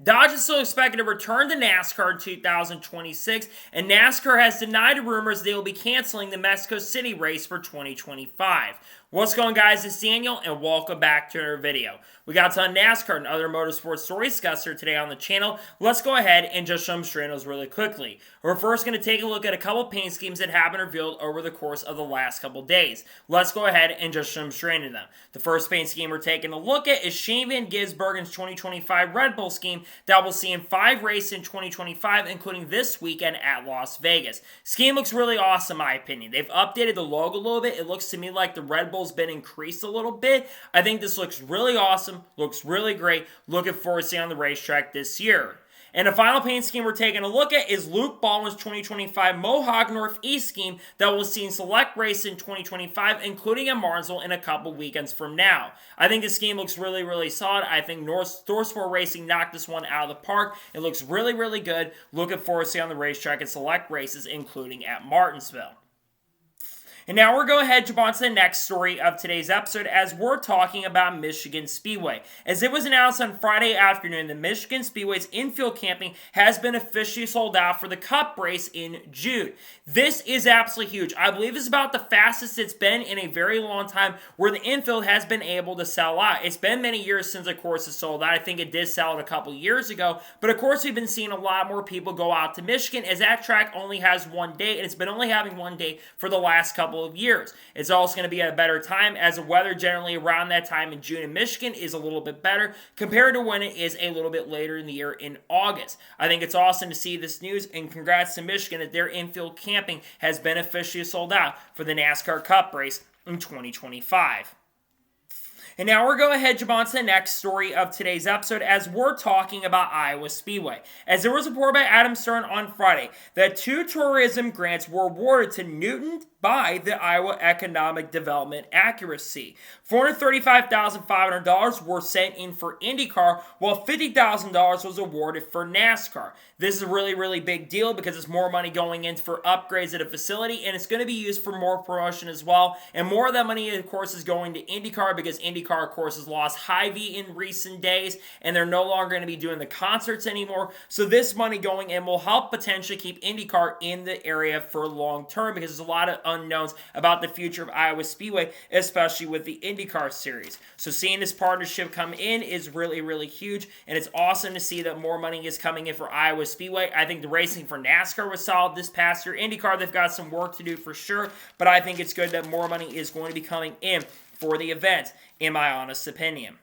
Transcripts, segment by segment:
Dodge is still expected to return to NASCAR in 2026, and NASCAR has denied rumors they will be canceling the Mexico City race for 2025. What's going on, guys? It's Daniel, and welcome back to another video. We got a ton of NASCAR and other motorsports stories discussed here today on the channel. Let's go ahead and just jump straight into those really quickly. We're first going to take a look at a couple paint schemes that have been revealed over the course of the last couple days. Let's go ahead and just jump straight into them. The first paint scheme we're taking a look at is Shane Van Gisbergen's 2025 Red Bull scheme that we'll see in 5 races in 2025, including this weekend at Las Vegas. Scheme looks really awesome, in my opinion. They've updated the logo a little bit. It looks to me like the Red Bull's been increased a little bit. I think this looks really awesome, looks really great. Looking forward to seeing on the racetrack this year. And the final paint scheme we're taking a look at is Luke Baldwin's 2025 Mohawk Northeast scheme that we'll see in select races in 2025, including at Martinsville in a couple weekends from now. I think this scheme looks really, really solid. I think Thorsport Racing knocked this one out of the park. It looks really, really good. Looking forward to seeing on the racetrack in select races, including at Martinsville. And now we're going to jump on to the next story of today's episode as we're talking about Michigan Speedway. As it was announced on Friday afternoon, the Michigan Speedway's infield camping has been officially sold out for the Cup race in June. This is absolutely huge. I believe it's about the fastest it's been in a very long time where the infield has been able to sell out. It's been many years since the course has sold out. I think it did sell out a couple years ago, but of course we've been seeing a lot more people go out to Michigan as that track only has one day, and it's been only having one day for the last couple of years. It's also going to be at a better time as the weather generally around that time in June in Michigan is a little bit better compared to when it is a little bit later in the year in August. I think it's awesome to see this news, and congrats to Michigan that their infield camping has been officially sold out for the NASCAR Cup race in 2025. And now we're going to jump on to the next story of today's episode as we're talking about Iowa Speedway. As there was a report by Adam Stern on Friday that 2 tourism grants were awarded to Newton by the Iowa Economic Development Accuracy. $435,500 were sent in for IndyCar, while $50,000 was awarded for NASCAR. This is a really, really big deal because it's more money going in for upgrades at a facility, and it's going to be used for more promotion as well. And more of that money, of course, is going to IndyCar because IndyCar, of course, has lost Hy-Vee in recent days, and they're no longer going to be doing the concerts anymore. So this money going in will help potentially keep IndyCar in the area for long term because there's a lot of unknowns about the future of Iowa Speedway, especially with the IndyCar series. So seeing this partnership come in is really, really huge, and it's awesome to see that more money is coming in for Iowa Speedway. I think the racing for NASCAR was solid this past year. IndyCar, they've got some work to do for sure, but I think it's good that more money is going to be coming in for the event, in my honest opinion.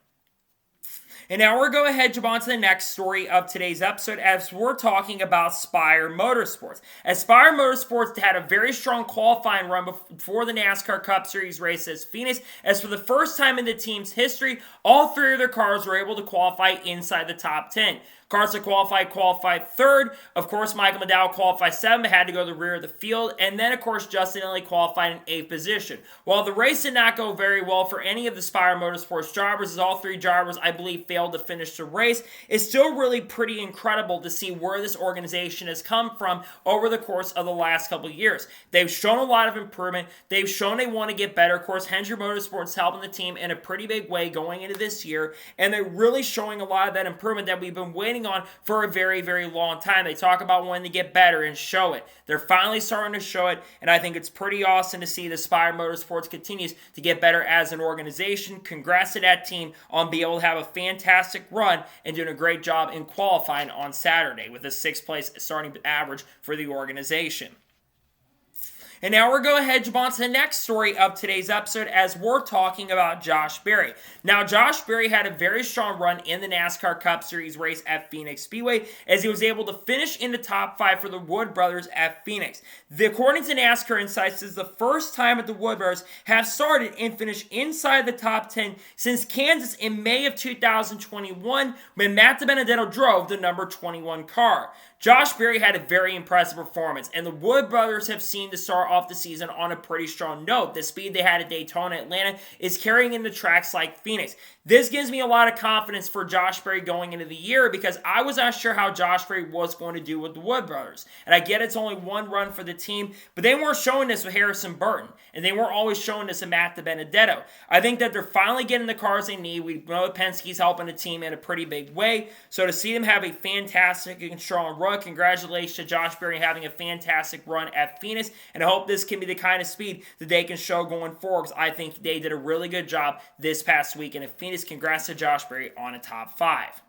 And now we're going to jump on to the next story of today's episode as we're talking about Spire Motorsports. As Spire Motorsports had a very strong qualifying run before the NASCAR Cup Series race at Phoenix, as for the first time in the team's history, all 3 of their cars were able to qualify inside the top 10. Cars that qualified third. Of course, Michael McDowell qualified 7th, but had to go to the rear of the field. And then, of course, Justin Elliott qualified in 8th position. While the race did not go very well for any of the Spire Motorsports drivers, as all 3 drivers, I believe, failed to finish the race, it's still really pretty incredible to see where this organization has come from over the course of the last couple of years. They've shown a lot of improvement. They've shown they want to get better. Of course, Hendrick Motorsports helping the team in a pretty big way going into this year. And they're really showing a lot of that improvement that we've been waiting on for a very, very long time. They talk about wanting to get better and show it. They're finally starting to show it, and I think it's pretty awesome to see the Spire Motorsports continues to get better as an organization. Congrats to that team on being able to have a fantastic run and doing a great job in qualifying on Saturday with a 6th place starting average for the organization. And now we're going to jump on to the next story of today's episode as we're talking about Josh Berry. Now, Josh Berry had a very strong run in the NASCAR Cup Series race at Phoenix Speedway as he was able to finish in the top 5 for the Wood Brothers at Phoenix. According to NASCAR Insights, this is the first time that the Wood Brothers have started and finished inside the top 10 since Kansas in May of 2021 when Matt DiBenedetto drove the number 21 car. Josh Berry had a very impressive performance, and the Wood Brothers have seemed to start off the season on a pretty strong note. The speed they had at Daytona, Atlanta is carrying into tracks like Phoenix. This gives me a lot of confidence for Josh Berry going into the year because I was not sure how Josh Berry was going to do with the Wood brothers. And I get it's only one run for the team, but they weren't showing this with Harrison Burton, and they weren't always showing this with Matt DiBenedetto. I think that they're finally getting the cars they need. We know Penske's helping the team in a pretty big way, so to see them have a fantastic and strong run, congratulations to Josh Berry having a fantastic run at Phoenix, and I hope this can be the kind of speed that they can show going forward because I think they did a really good job this past weekend at Phoenix. Congrats to Josh Berry on a top 5.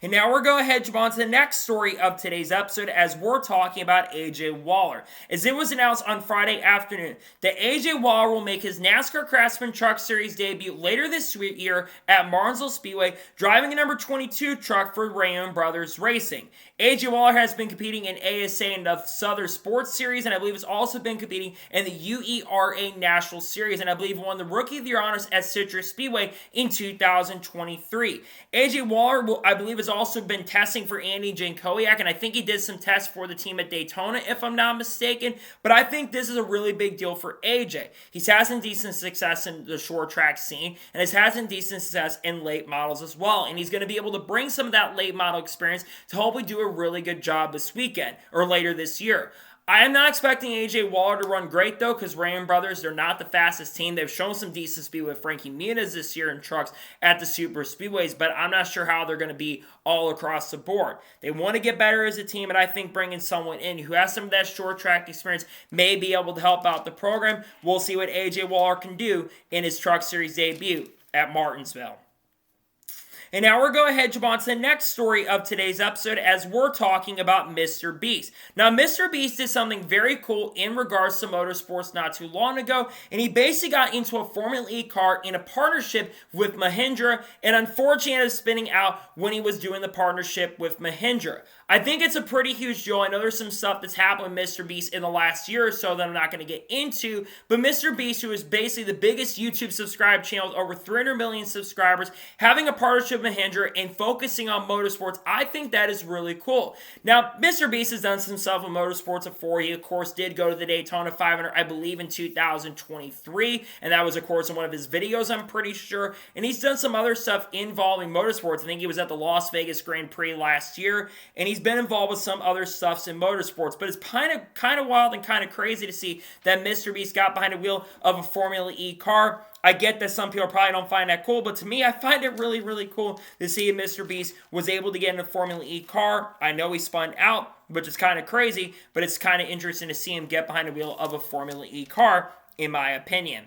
And now we're going to head on to the next story of today's episode as we're talking about AJ Waller. As it was announced on Friday afternoon that AJ Waller will make his NASCAR Craftsman Truck Series debut later this year at Martinsville Speedway, driving a number 22 truck for Raymond Brothers Racing. AJ Waller has been competing in ASA and the Southern Sports Series, and I believe has also been competing in the UERA National Series, and I believe won the Rookie of the Year honors at Citrus Speedway in 2023. AJ Waller, I believe, has also been testing for Andy Jankowiak, and I think he did some tests for the team at Daytona, if I'm not mistaken, but I think this is a really big deal for AJ. He's had some decent success in the short track scene, and has had some decent success in late models as well, and he's going to be able to bring some of that late model experience to hopefully do a really good job this weekend, or later this year. I am not expecting AJ Waller to run great, though, because Raymond Brothers, they're not the fastest team. They've shown some decent speed with Frankie Muniz this year in trucks at the super speedways, but I'm not sure how they're going to be all across the board. They want to get better as a team, and I think bringing someone in who has some of that short track experience may be able to help out the program. We'll see what AJ Waller can do in his Truck Series debut at Martinsville. And now we're going to head on to the next story of today's episode as we're talking about MrBeast. Now, MrBeast did something very cool in regards to motorsports not too long ago, and he basically got into a Formula E car in a partnership with Mahindra, and unfortunately ended up spinning out when he was doing the partnership with Mahindra. I think it's a pretty huge deal. I know there's some stuff that's happened with MrBeast in the last year or so that I'm not going to get into, but MrBeast, who is basically the biggest YouTube subscribe channel with over 300 million subscribers, having a partnership with Mahindra and focusing on motorsports, I think that is really cool. Now, MrBeast has done some stuff with motorsports before. He, of course, did go to the Daytona 500, I believe, in 2023, and that was, of course, in one of his videos, I'm pretty sure, and he's done some other stuff involving motorsports. I think he was at the Las Vegas Grand Prix last year, and he's been involved with some other stuffs in motorsports, but it's kind of wild and kind of crazy to see that MrBeast got behind the wheel of a Formula E car. I get that some people probably don't find that cool, but to me, I find it really, really cool to see MrBeast was able to get in a Formula E car. I know he spun out, which is kind of crazy, but it's kind of interesting to see him get behind the wheel of a Formula E car, in my opinion.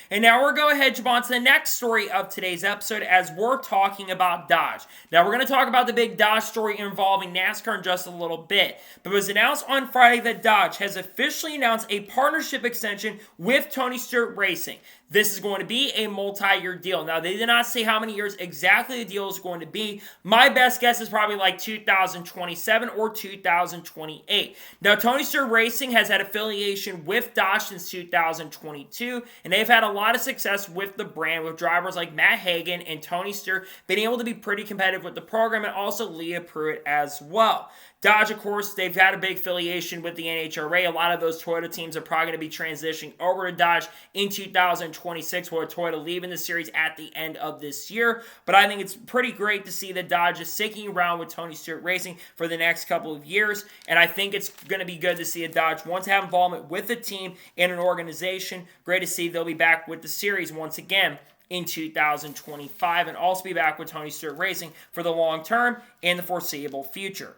And now we're going to head on to the next story of today's episode as we're talking about Dodge. Now we're going to talk about the big Dodge story involving NASCAR in just a little bit. But it was announced on Friday that Dodge has officially announced a partnership extension with Tony Stewart Racing. This is going to be a multi-year deal. Now, they did not say how many years exactly the deal is going to be. My best guess is probably like 2027 or 2028. Now, Tony Stewart Racing has had affiliation with Dodge since 2022, and they've had a lot of success with the brand, with drivers like Matt Hagan and Tony Stewart being able to be pretty competitive with the program, and also Leah Pruitt as well. Dodge, of course, they've had a big affiliation with the NHRA. A lot of those Toyota teams are probably going to be transitioning over to Dodge in 2026, with Toyota leaving the series at the end of this year. But I think it's pretty great to see that Dodge is sticking around with Tony Stewart Racing for the next couple of years. And I think it's going to be good to see a Dodge want to have involvement with a team and an organization. Great to see they'll be back with the series once again in 2025, and also be back with Tony Stewart Racing for the long term and the foreseeable future.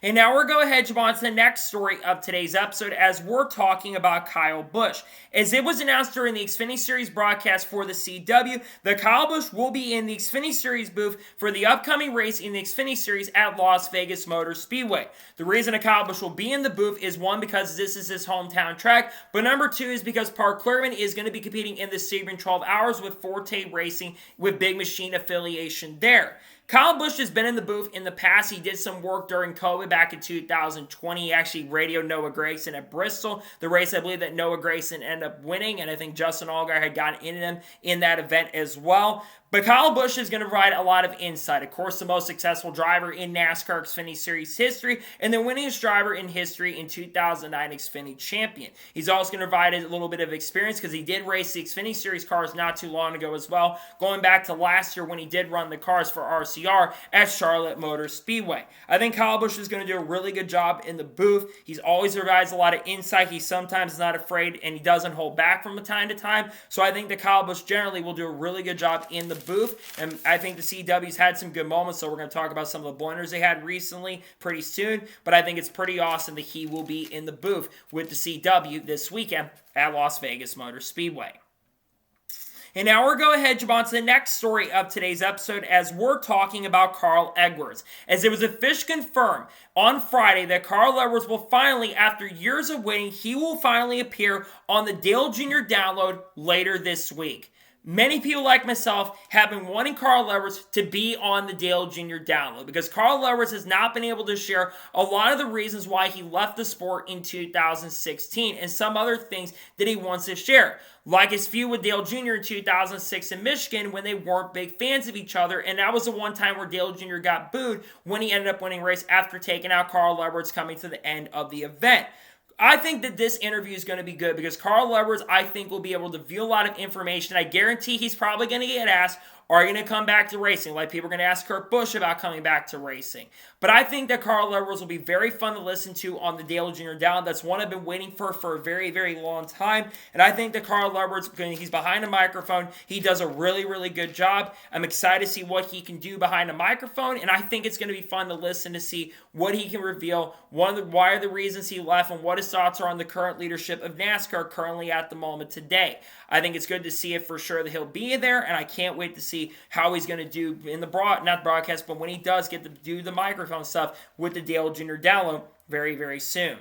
And now we're going to head on to the next story of today's episode as we're talking about Kyle Busch. As it was announced during the Xfinity Series broadcast for the CW, that Kyle Busch will be in the Xfinity Series booth for the upcoming race in the Xfinity Series at Las Vegas Motor Speedway. The reason that Kyle Busch will be in the booth is, one, because this is his hometown track, but number two is because Park Clearman is going to be competing in the Sebring 12 Hours with Forte Racing with Big Machine affiliation there. Kyle Busch has been in the booth in the past. He did some work during COVID back in 2020. He actually radioed Noah Gragson at Bristol, the race I believe that Noah Gragson ended up winning, and I think Justin Allgaier had gotten into them in that event as well. But Kyle Busch is going to provide a lot of insight. Of course, the most successful driver in NASCAR Xfinity Series history and the winningest driver in history in 2009 Xfinity champion. He's also going to provide a little bit of experience because he did race the Xfinity Series cars not too long ago as well, going back to last year when he did run the cars for RCR at Charlotte Motor Speedway. I think Kyle Busch is going to do a really good job in the booth. He's always provides a lot of insight. He sometimes is not afraid and he doesn't hold back from time to time. So I think that Kyle Busch generally will do a really good job in the booth. And I think the CW's had some good moments. So we're going to talk about some of the blunders they had recently pretty soon. But I think it's pretty awesome that he will be in the booth with the CW this weekend at Las Vegas Motor Speedway. And now we're going to jump on to the next story of today's episode as we're talking about Carl Edwards. As it was officially confirmed on Friday that Carl Edwards will finally, after years of waiting, he will finally appear on the Dale Jr. Download later this week. Many people like myself have been wanting Carl Edwards to be on the Dale Jr. Download because Carl Edwards has not been able to share a lot of the reasons why he left the sport in 2016 and some other things that he wants to share. Like his feud with Dale Jr. in 2006 in Michigan when they weren't big fans of each other, and that was the one time where Dale Jr. got booed when he ended up winning a race after taking out Carl Edwards coming to the end of the event. I think that this interview is going to be good because Carl Edwards, I think, will be able to view a lot of information. I guarantee he's probably going to get asked, are you going to come back to racing? Like people are going to ask Kurt Busch about coming back to racing. But I think that Carl Edwards will be very fun to listen to on the Dale Jr. Down. That's one I've been waiting for a very, very long time. And I think that Carl Edwards, he's behind a microphone. He does a really, really good job. I'm excited to see what he can do behind a microphone. And I think it's going to be fun to listen to see what he can reveal, why are the reasons he left, and what his thoughts are on the current leadership of NASCAR currently at the moment today. I think it's good to see it for sure that he'll be there, and I can't wait to see how he's going to do in the broadcast, but when he does get to do the microphone stuff with the Dale Jr. Download very, very soon.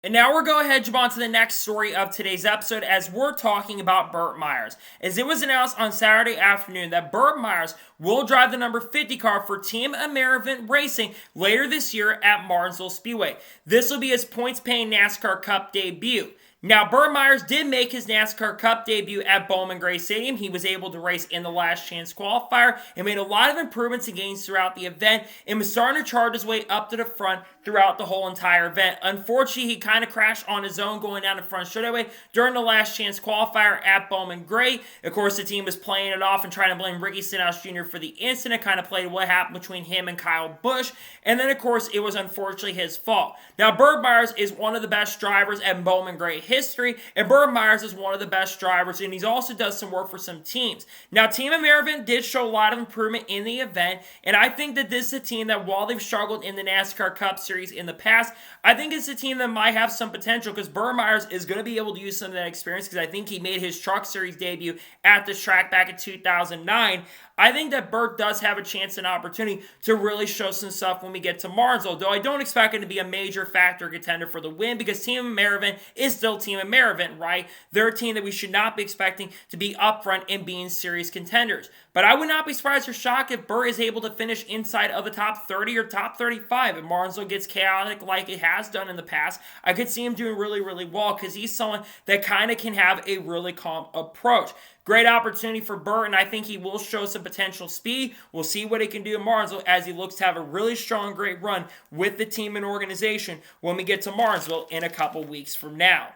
And now we're going to jump on to the next story of today's episode as we're talking about Burt Myers. As it was announced on Saturday afternoon that Burt Myers will drive the number 50 car for Team Amerivent Racing later this year at Martinsville Speedway. This will be his points-paying NASCAR Cup debut. Now, Burt Myers did make his NASCAR Cup debut at Bowman Gray Stadium. He was able to race in the last chance qualifier and made a lot of improvements and gains throughout the event and was starting to charge his way up to the front throughout the whole entire event. Unfortunately, he kind of crashed on his own going down the front straightaway during the last chance qualifier at Bowman Gray. Of course, the team was playing it off and trying to blame Ricky Stenhouse Jr. for the incident, kind of played what happened between him and Kyle Busch. And then, of course, it was unfortunately his fault. Now, Burt Myers is one of the best drivers at Bowman Gray history, and Burt Myers is one of the best drivers, and he also does some work for some teams. Now, Team Amerivent did show a lot of improvement in the event, and I think that this is a team that, while they've struggled in the NASCAR Cup Series in the past, I think it's a team that might have some potential because Burt Myers is going to be able to use some of that experience because I think he made his Truck Series debut at this track back in 2009. I think that Burt does have a chance and opportunity to really show some stuff when we get to Martinsville, though I don't expect it to be a major factor contender for the win because Team Amerivent is still Team Amerivent, right? They're a team that we should not be expecting to be upfront and being serious contenders. But I would not be surprised or shocked if Burt is able to finish inside of the top 30 or top 35. If Martinsville gets chaotic like it has done in the past, I could see him doing really, really well because he's someone that kind of can have a really calm approach. Great opportunity for Burt, and I think he will show some potential speed. We'll see what he can do in Martinsville as he looks to have a really strong, great run with the team and organization when we get to Martinsville in a couple weeks from now.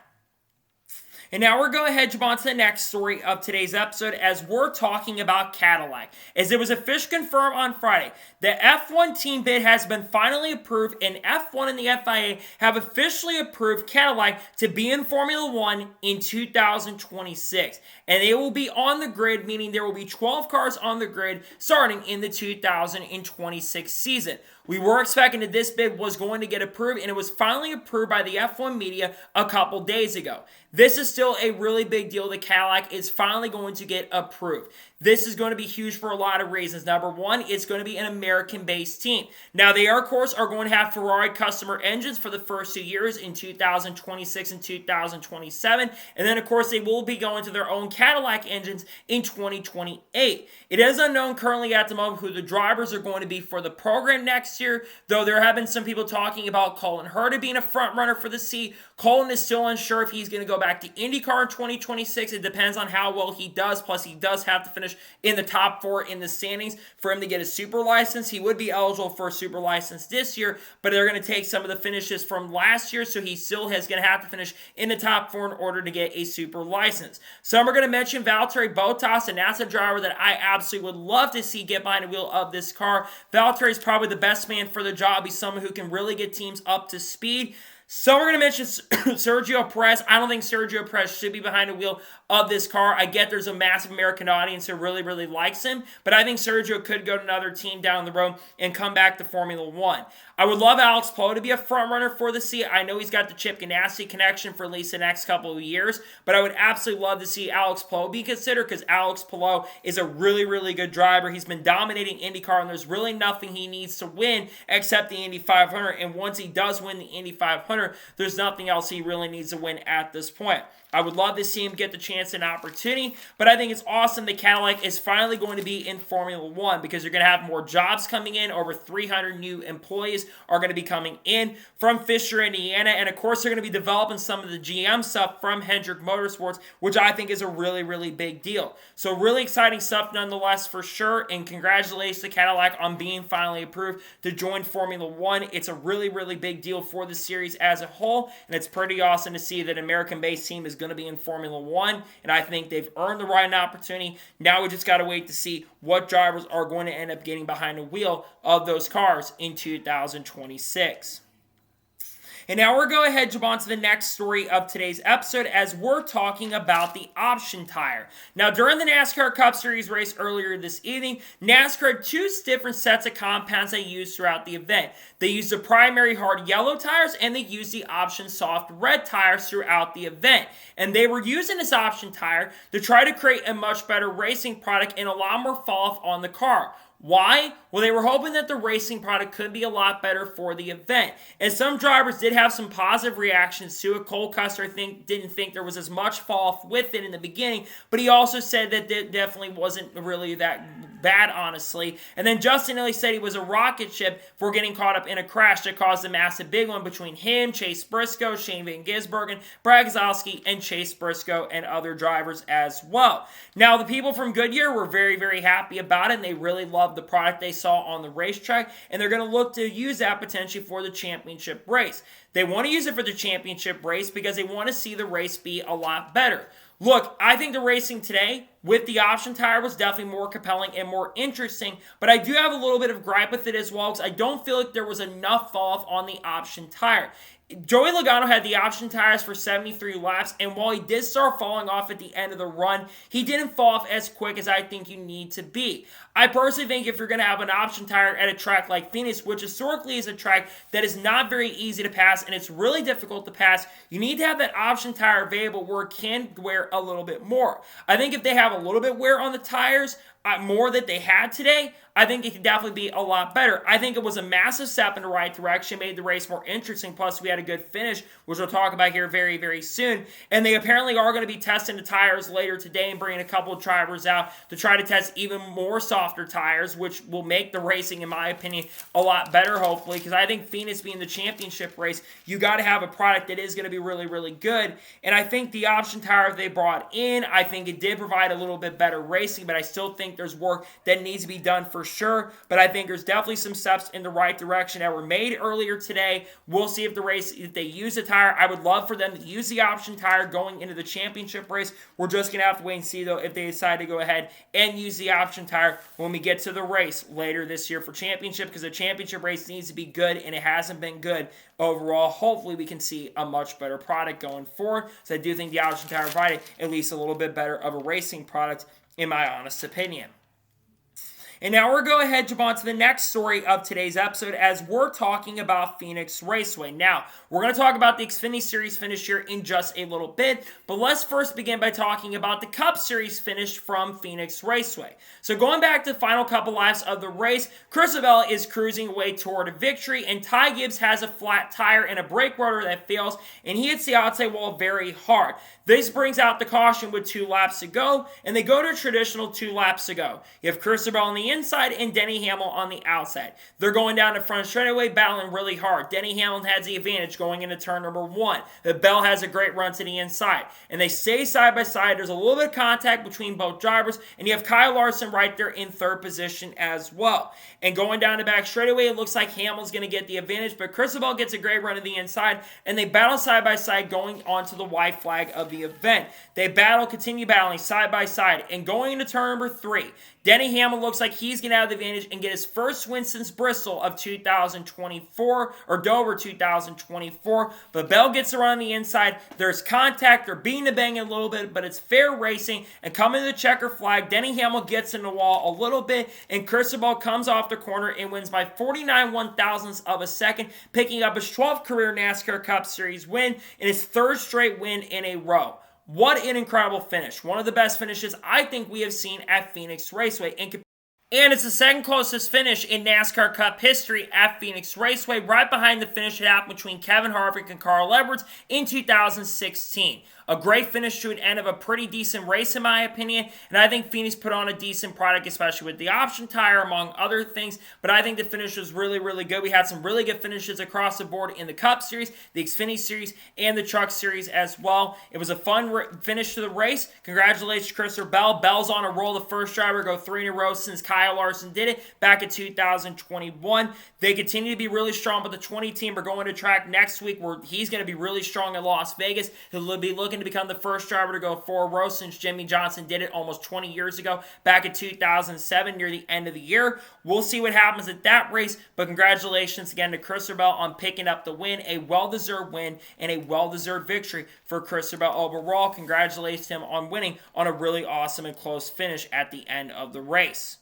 And now we're going to jump on to the next story of today's episode as we're talking about Cadillac. As it was officially confirmed on Friday, the F1 team bid has been finally approved and F1 and the FIA have officially approved Cadillac to be in Formula 1 in 2026. And they will be on the grid, meaning there will be 12 cars on the grid starting in the 2026 season. We were expecting that this bid was going to get approved, and it was finally approved by the F1 media a couple days ago. This is still a really big deal that Cadillac is finally going to get approved. This is going to be huge for a lot of reasons. Number one, it's going to be an American-based team. Now, they, of course, are going to have Ferrari customer engines for the first 2 years in 2026 and 2027. And then, of course, they will be going to their own Cadillac engines in 2028. It is unknown currently at the moment who the drivers are going to be for the program next year, though there have been some people talking about Colin Herta being a front runner for the seat. Colin is still unsure if he's going to go back to IndyCar in 2026. It depends on how well he does. Plus, he does have to finish finish in the top 4 in the standings for him to get a super license. He would be eligible for a super license this year, but they're going to take some of the finishes from last year, so he still is going to have to finish in the top 4 in order to get a super license. Some are going to mention Valtteri Bottas, and that's a driver that I absolutely would love to see get behind the wheel of this car. Valtteri is probably the best man for the job. He's someone who can really get teams up to speed. So we're going to mention Sergio Perez. I don't think Sergio Perez should be behind the wheel of this car. I get there's a massive American audience who really, really likes him, but I think Sergio could go to another team down the road and come back to Formula One. I would love Alex Palou to be a front runner for the seat. I know he's got the Chip Ganassi connection for at least the next couple of years, but I would absolutely love to see Alex Palou be considered because Alex Palou is a really, really good driver. He's been dominating IndyCar, and there's really nothing he needs to win except the Indy 500, and once he does win the Indy 500, there's nothing else he really needs to win at this point. I would love to see him get the chance and opportunity, but I think it's awesome that Cadillac is finally going to be in Formula One because you're going to have more jobs coming in. Over 300 new employees are going to be coming in from Fisher, Indiana, and of course they're going to be developing some of the GM stuff from Hendrick Motorsports, which I think is a really, really big deal. So really exciting stuff nonetheless for sure, and congratulations to Cadillac on being finally approved to join Formula One. It's a really, really big deal for the series as a whole, and it's pretty awesome to see that an American-based team is going to be in Formula One, and I think they've earned the right and opportunity. Now we just got to wait to see what drivers are going to end up getting behind the wheel of those cars in 2026. And now we're going to head jump on to the next story of today's episode as we're talking about the option tire. Now, during the NASCAR Cup Series race earlier this evening, NASCAR had 2 different sets of compounds they used throughout the event. They used the primary hard yellow tires and they used the option soft red tires throughout the event. And they were using this option tire to try to create a much better racing product and a lot more fall-off on the car. Why? Well, they were hoping that the racing product could be a lot better for the event. And some drivers did have some positive reactions to it. Cole Custer didn't think there was as much fall off with it in the beginning, but he also said that it definitely wasn't really that bad, honestly. And then Justin Elliott said he was a rocket ship for getting caught up in a crash that caused a massive big one between him, Chase Briscoe, Shane Van Gisbergen, Brad Keselowski, and Chase Briscoe and other drivers as well. Now, the people from Goodyear were very, very happy about it, and they really loved the product they saw on the racetrack, and they're going to look to use that potentially for the championship race. They want to use it for the championship race because they want to see the race be a lot better. Look, I think the racing today with the option tire was definitely more compelling and more interesting, but I do have a little bit of gripe with it as well because I don't feel like there was enough fall off on the option tire. Joey Logano had the option tires for 73 laps, and while he did start falling off at the end of the run, he didn't fall off as quick as I think you need to be. I personally think if you're going to have an option tire at a track like Phoenix, which historically is a track that is not very easy to pass, and it's really difficult to pass, you need to have that option tire available where it can wear a little bit more. I think if they have a little bit wear on the tires, more that they had today, I think it could definitely be a lot better. I think it was a massive step in the right direction, made the race more interesting, plus we had a good finish, which we'll talk about here very, very soon. And they apparently are going to be testing the tires later today and bringing a couple of drivers out to try to test even more softer tires, which will make the racing, in my opinion, a lot better, hopefully, because I think Phoenix being the championship race, you got to have a product that is going to be really, really good. And I think the option tire they brought in, I think it did provide a little bit better racing, but I still think there's work that needs to be done for sure, but I think there's definitely some steps in the right direction that were made earlier today. We'll see if they use the tire. I would love for them to use the option tire going into the championship race. We're just going to have to wait and see, though, if they decide to go ahead and use the option tire when we get to the race later this year for championship, because the championship race needs to be good, and it hasn't been good overall. Hopefully, we can see a much better product going forward, so I do think the option tire provided at least a little bit better of a racing product, in my honest opinion. And now we're going to head jump on to the next story of today's episode as we're talking about Phoenix Raceway. Now, we're going to talk about the Xfinity Series finish here in just a little bit, but let's first begin by talking about the Cup Series finish from Phoenix Raceway. So going back to the final couple laps of the race, Chris Abella is cruising away toward a victory, and Ty Gibbs has a flat tire and a brake rotor that fails, and he hits the outside wall very hard. This brings out the caution with 2 laps to go, and they go to a traditional 2 laps to go. You have Chris Abella on the the inside and Denny Hamlin on the outside. They're going down the front straightaway, battling really hard. Denny Hamlin has the advantage going into turn number 1. The Bell has a great run to the inside. And they stay side by side. There's a little bit of contact between both drivers. And you have Kyle Larson right there in third position as well. And going down the back straightaway, it looks like Hamlin's going to get the advantage. But Bell gets a great run to the inside. And they battle side by side going onto the white flag of the event. They continue battling side by side. And going into turn number 3, Denny Hamlin looks like he's going to have the advantage and get his first win since Bristol of 2024, or Dover 2024. But Bell gets around the inside. There's contact. They're beating the bang a little bit, but it's fair racing. And coming to the checker flag, Denny Hamlin gets in the wall a little bit, and Bell comes off the corner and wins by 49 one-thousandths of a second, picking up his 12th career NASCAR Cup Series win and his 3rd straight win in a row. What an incredible finish. One of the best finishes I think we have seen at Phoenix Raceway. And it's the second closest finish in NASCAR Cup history at Phoenix Raceway, right behind the finish that happened between Kevin Harvick and Carl Edwards in 2016. A great finish to an end of a pretty decent race, in my opinion. And I think Phoenix put on a decent product, especially with the option tire, among other things. But I think the finish was really, really good. We had some really good finishes across the board in the Cup Series, the Xfinity Series, and the Truck Series as well. It was a fun finish to the race. Congratulations, Christopher Bell. Bell's on a roll. The first driver to go 3 in a row since Kyle Larson did it back in 2021. They continue to be really strong, but the 20 team are going to track next week where he's going to be really strong in Las Vegas. He'll be looking to become the first driver to go 4 rows since Jimmy Johnson did it almost 20 years ago, back in 2007, near the end of the year. We'll see what happens at that race, but congratulations again to Christopher Bell on picking up the win, a well-deserved win and a well-deserved victory for Christopher Bell overall. Congratulations to him on winning on a really awesome and close finish at the end of the race.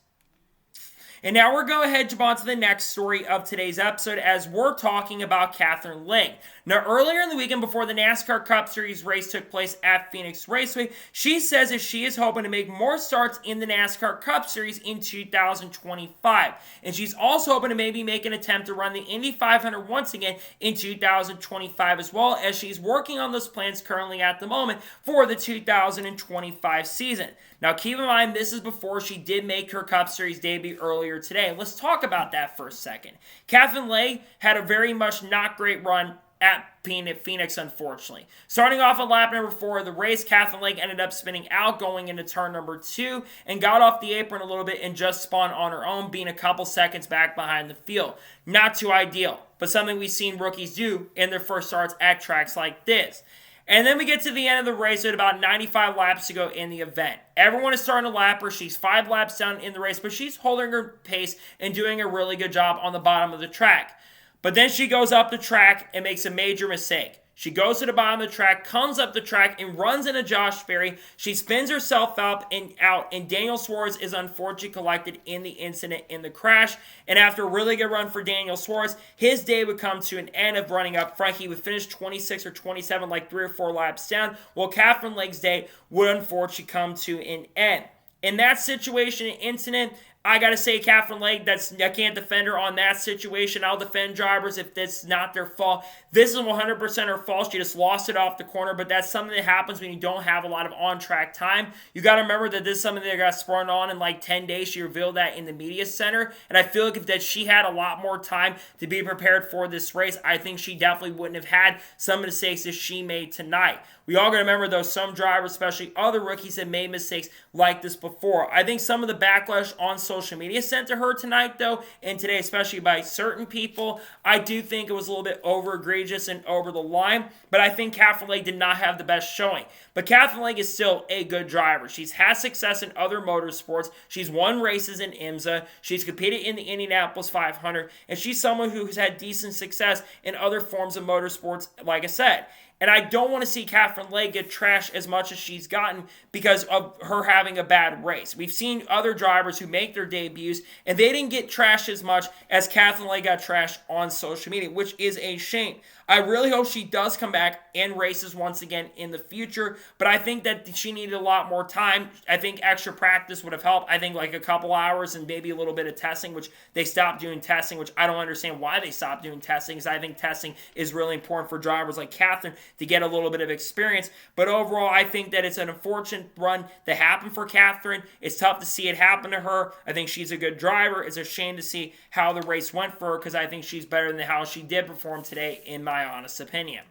And now we're going to head on to the next story of today's episode as we're talking about Katherine Legge. Now, earlier in the weekend before the NASCAR Cup Series race took place at Phoenix Raceway, she says that she is hoping to make more starts in the NASCAR Cup Series in 2025. And she's also hoping to maybe make an attempt to run the Indy 500 once again in 2025 as well, as she's working on those plans currently at the moment for the 2025 season. Now, keep in mind, this is before she did make her Cup Series debut earlier today. Let's talk about that for a second. Katherine Legge had a very much not great run at Phoenix, unfortunately. Starting off at lap number 4 of the race, Katherine Legge ended up spinning out going into turn number 2 and got off the apron a little bit and just spun on her own, being a couple seconds back behind the field. Not too ideal, but something we've seen rookies do in their first starts at tracks like this. And then we get to the end of the race at about 95 laps to go in the event. Everyone is starting to lap her. She's 5 laps down in the race, but she's holding her pace and doing a really good job on the bottom of the track. But then she goes up the track and makes a major mistake. She goes to the bottom of the track, comes up the track, and runs into Josh Berry. She spins herself up and out, and Daniel Suarez is unfortunately collected in the incident in the crash. And after a really good run for Daniel Suarez, his day would come to an end of running up front. He would finish 26 or 27, like 3 or 4 laps down, while Katherine Legge's day would unfortunately come to an end. In that situation and incident, I got to say, Katherine Legge, I can't defend her on that situation. I'll defend drivers if that's not their fault. This is 100% her fault. She just lost it off the corner, but that's something that happens when you don't have a lot of on-track time. You got to remember that this is something that got sprung on in like 10 days. She revealed that in the media center, and I feel like if she had a lot more time to be prepared for this race, I think she definitely wouldn't have had some mistakes that she made tonight. We all got to remember, though, some drivers, especially other rookies, have made mistakes like this before. I think some of the backlash on social media sent to her tonight, though, and today, especially by certain people, I do think it was a little bit over egregious and over the line, but I think Katherine Legge did not have the best showing. But Katherine Legge is still a good driver. She's had success in other motorsports. She's won races in IMSA. She's competed in the Indianapolis 500, and she's someone who has had decent success in other forms of motorsports, like I said. And I don't want to see Katherine Legge get trashed as much as she's gotten because of her having a bad race. We've seen other drivers who make their debuts, and they didn't get trashed as much as Katherine Legge got trashed on social media, which is a shame. I really hope she does come back and races once again in the future, but I think that she needed a lot more time. I think extra practice would have helped. I think like a couple hours and maybe a little bit of testing, which they stopped doing testing, which I don't understand why they stopped doing testing, because I think testing is really important for drivers like Katherine to get a little bit of experience. But overall, I think that it's an unfortunate run that happened for Katherine. It's tough to see it happen to her. I think she's a good driver. It's a shame to see how the race went for her because I think she's better than how she did perform today, in my honest opinion.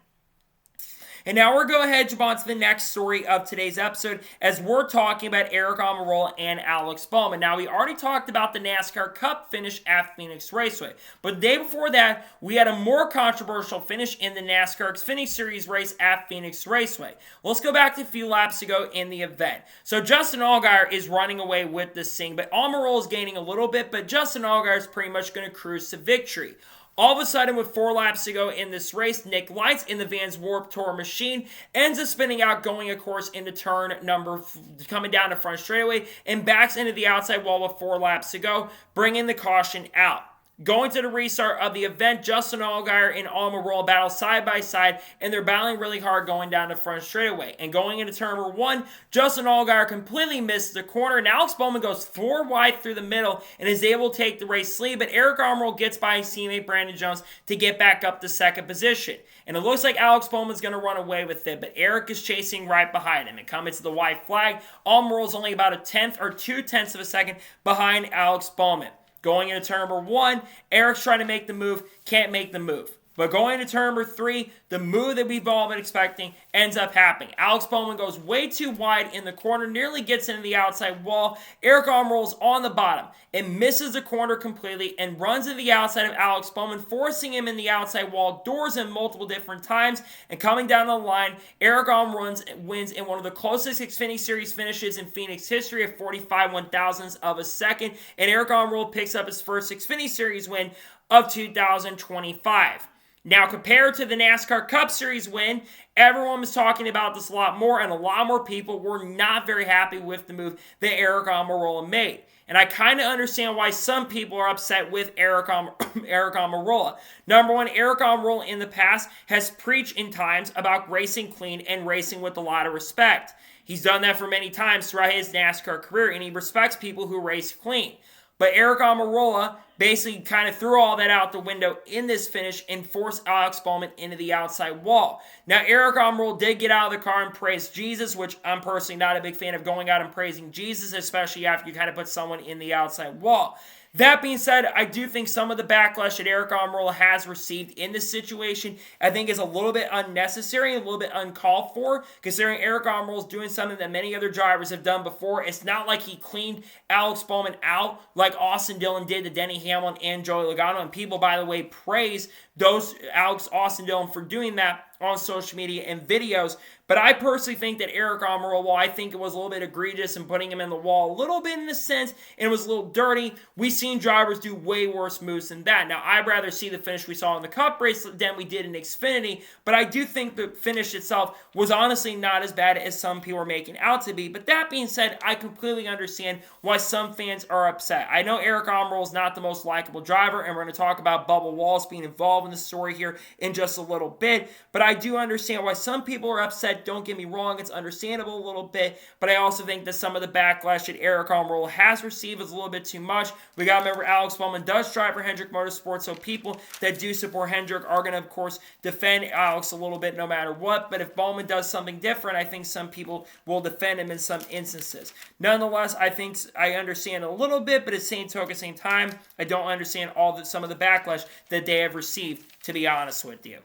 And now we're going to go ahead and jump on to the next story of today's episode as we're talking about Aric Almirola and Alex Bowman. Now, we already talked about the NASCAR Cup finish at Phoenix Raceway. But the day before that, we had a more controversial finish in the NASCAR Xfinity Series race at Phoenix Raceway. Let's go back to a few laps ago in the event. So Justin Allgaier is running away with this thing, but Almirola is gaining a little bit, but Justin Allgaier is pretty much going to cruise to victory. All of a sudden, with 4 laps to go in this race, Nick Lights in the Vans Warped Tour machine ends up spinning out, going, of course, into turn number, coming down the front straightaway, and backs into the outside wall with 4 laps to go, bringing the caution out. Going to the restart of the event, Justin Allgaier and Almirola battle side by side, and they're battling really hard going down the front straightaway. And going into turn number 1, Justin Allgaier completely misses the corner, and Alex Bowman goes 4 wide through the middle and is able to take the race lead, but Aric Almirola gets by his teammate Brandon Jones to get back up to second position. And it looks like Alex Bowman's going to run away with it, but Aric is chasing right behind him. And coming to the white flag, Almirola's only about a tenth or 2/10 of a second behind Alex Bowman. Going into turn number 1, Aric's trying to make the move, can't make the move. But going into turn number 3, the move that we've all been expecting ends up happening. Alex Bowman goes way too wide in the corner, nearly gets into the outside wall. Aric Almirola's on the bottom and misses the corner completely and runs to the outside of Alex Bowman, forcing him in the outside wall, doors him multiple different times. And coming down the line, Aric Almirola wins in one of the closest Xfinity Series finishes in Phoenix history at 45 1,000ths of a second. And Aric Almirola picks up his first Xfinity Series win of 2025. Now, compared to the NASCAR Cup Series win, everyone was talking about this a lot more, and a lot more people were not very happy with the move that Aric Almirola made. And I kind of understand why some people are upset with Aric Almirola. Number one, Aric Almirola in the past has preached in times about racing clean and racing with a lot of respect. He's done that for many times throughout his NASCAR career, and he respects people who race clean. But Aric Almirola basically kind of threw all that out the window in this finish and forced Alex Bowman into the outside wall. Now, Aric Almirola did get out of the car and praise Jesus, which I'm personally not a big fan of going out and praising Jesus, especially after you kind of put someone in the outside wall. That being said, I do think some of the backlash that Aric Almirola has received in this situation, I think is a little bit unnecessary and a little bit uncalled for, considering Aric Almirola is doing something that many other drivers have done before. It's not like he cleaned Alex Bowman out like Austin Dillon did to Denny Hamlin and Joey Logano, and people, by the way, praise Austin Dillon for doing that on social media and videos. But I personally think that Aric Almirola, I think it was a little bit egregious in putting him in the wall a little bit in the sense, and it was a little dirty. We've seen drivers do way worse moves than that. Now, I'd rather see the finish we saw in the Cup race than we did in Xfinity, but I do think the finish itself was honestly not as bad as some people are making out to be. But that being said, I completely understand why some fans are upset. I know Aric Almirola is not the most likable driver, and we're going to talk about Bubba Wallace being involved in the story here in just a little bit, but I do understand why some people are upset. Don't get me wrong, it's understandable a little bit, but I also think that some of the backlash that Aric Almirola has received is a little bit too much. We got to remember Alex Bowman does drive for Hendrick Motorsports, so people that do support Hendrick are going to, of course, defend Alex a little bit no matter what, but if Bowman does something different, I think some people will defend him in some instances. Nonetheless, I think I understand a little bit, but at the same token, same time, I don't understand some of the backlash that they have received, to be honest with you.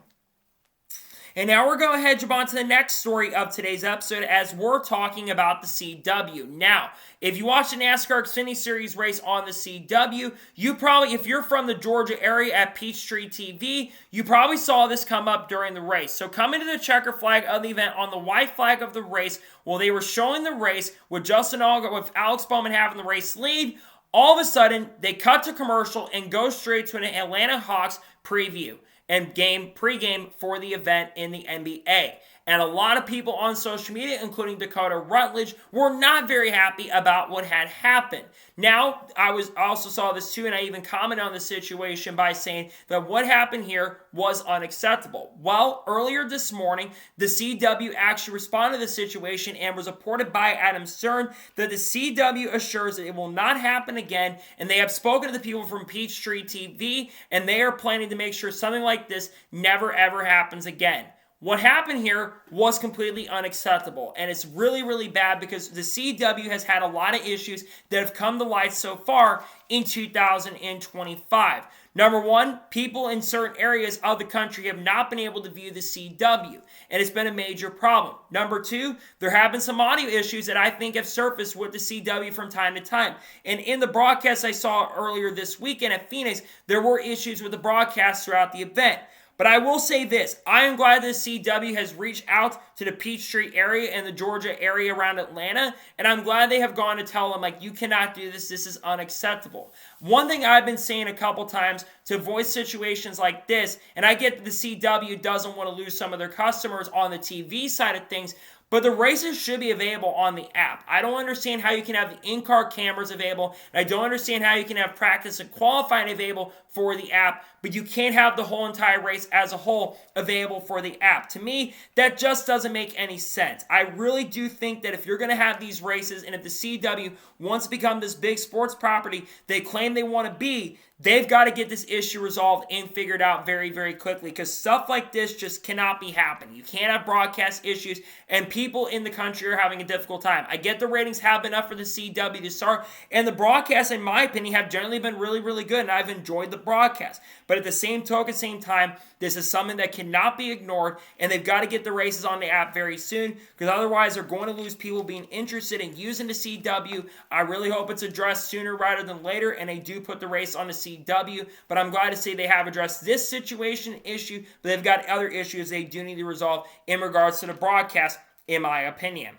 And now we're going to head on to the next story of today's episode as we're talking about the CW. Now, if you watch the NASCAR Xfinity Series race on the CW, you probably, if you're from the Georgia area at Peachtree TV, you probably saw this come up during the race. So coming to the checker flag of the event on the white flag of the race, while they were showing the race with Justin Allgaier, with Alex Bowman having the race lead, all of a sudden they cut to commercial and go straight to an Atlanta Hawks preview and pregame for the event in the NBA. And a lot of people on social media, including Dakota Rutledge, were not very happy about what had happened. Now, I also saw this too, and I even commented on the situation by saying that what happened here was unacceptable. Well, earlier this morning, the CW actually responded to the situation and was reported by Adam Stern that the CW assures that it will not happen again, and they have spoken to the people from Peachtree TV, and they are planning to make sure something like this never ever happens again. What happened here was completely unacceptable, and it's really, really bad because the CW has had a lot of issues that have come to light so far in 2025. Number one, people in certain areas of the country have not been able to view the CW, and it's been a major problem. Number two, there have been some audio issues that I think have surfaced with the CW from time to time. And in the broadcast I saw earlier this weekend at Phoenix, there were issues with the broadcast throughout the event. But I will say this, I am glad the CW has reached out to the Peachtree area and the Georgia area around Atlanta, and I'm glad they have gone to tell them, like, you cannot do this is unacceptable. One thing I've been saying a couple times to avoid situations like this, and I get that the CW doesn't want to lose some of their customers on the TV side of things, but the races should be available on the app. I don't understand how you can have the in-car cameras available, and I don't understand how you can have practice and qualifying available for the app, but you can't have the whole entire race as a whole available for the app. To me, that just doesn't make any sense. I really do think that if you're going to have these races, and if the CW wants to become this big sports property they claim they want to be, they've got to get this issue resolved and figured out very, very quickly, because stuff like this just cannot be happening. You can't have broadcast issues, and people in the country are having a difficult time. I get the ratings have been up for the CW to start, and the broadcasts, in my opinion, have generally been really, really good, and I've enjoyed the broadcast. But at the same time, this is something that cannot be ignored, and they've got to get the races on the app very soon, because otherwise they're going to lose people being interested in using the CW. I really hope it's addressed sooner rather than later, and they do put the race on the CW, but I'm glad to say they have addressed this situation issue, but they've got other issues they do need to resolve in regards to the broadcast, in my opinion.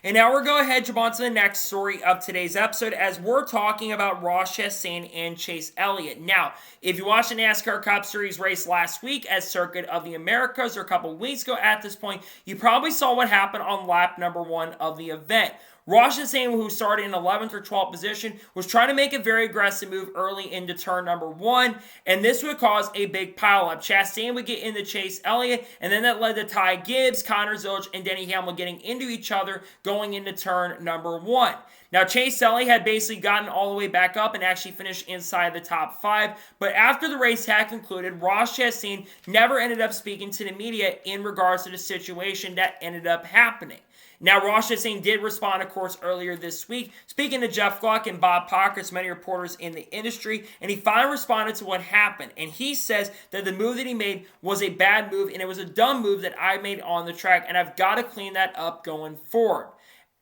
And now we're going to head jump on to the next story of today's episode, as we're talking about Ross Chastain and Chase Elliott. Now, if you watched the NASCAR Cup Series race last week at Circuit of the Americas, or a couple weeks ago at this point, you probably saw what happened on lap number 1 of the event. Ross Chastain, who started in 11th or 12th position, was trying to make a very aggressive move early into turn number 1, and this would cause a big pileup. Chastain would get into Chase Elliott, and then that led to Ty Gibbs, Connor Zilisch, and Denny Hamlin getting into each other going into turn number 1. Now, Chase Elliott had basically gotten all the way back up and actually finished inside the top 5, but after the race had concluded, Ross Chastain never ended up speaking to the media in regards to the situation that ended up happening. Now, Ross Chastain did respond, of course, earlier this week, speaking to Jeff Gluck and Bob Pockris, many reporters in the industry, and he finally responded to what happened. And he says that the move that he made was a bad move, and it was a dumb move that I made on the track, and I've got to clean that up going forward.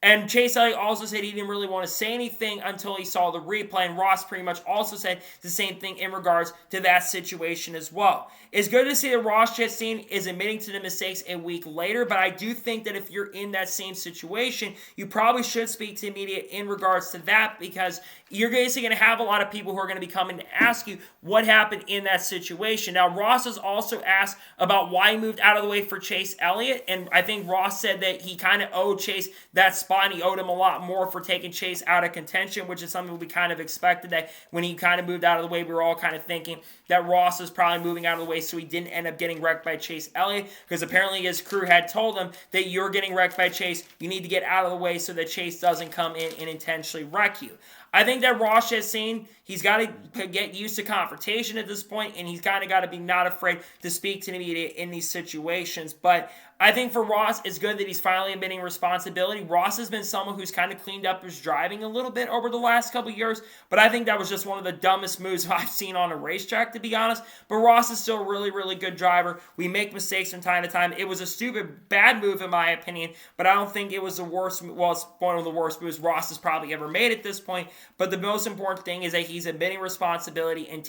And Chase Elliott also said he didn't really want to say anything until he saw the replay, and Ross pretty much also said the same thing in regards to that situation as well. It's good to see that Ross Chastain is admitting to the mistakes a week later, but I do think that if you're in that same situation, you probably should speak to the media in regards to that, because you're basically going to have a lot of people who are going to be coming to ask you what happened in that situation. Now, Ross has also asked about why he moved out of the way for Chase Elliott, and I think Ross said that he kind of owed Chase that spot, and he owed him a lot more for taking Chase out of contention, which is something we kind of expected, that when he kind of moved out of the way, we were all kind of thinking that Ross was probably moving out of the way so he didn't end up getting wrecked by Chase Elliott, because apparently his crew had told him that you're getting wrecked by Chase, you need to get out of the way so that Chase doesn't come in and intentionally wreck you. I think that Ross Chastain, he's got to get used to confrontation at this point, and he's kind of got to be not afraid to speak to the media in these situations. But I think for Ross, it's good that he's finally admitting responsibility. Ross has been someone who's kind of cleaned up his driving a little bit over the last couple years, but I think that was just one of the dumbest moves I've seen on a racetrack, to be honest. But Ross is still a really, really good driver. We make mistakes from time to time. It was a stupid, bad move in my opinion, but I don't think it was the worst. Well, it's one of the worst moves Ross has probably ever made at this point. But the most important thing is that he's admitting responsibility and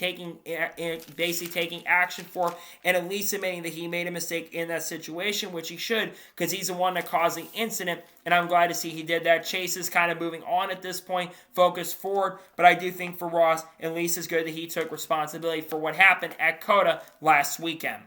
basically taking action for it, and at least admitting that he made a mistake in that situation, which he should, because he's the one that caused the incident, and I'm glad to see he did that. Chase is kind of moving on at this point, focused forward, but I do think for Ross, at least it's good that he took responsibility for what happened at COTA last weekend.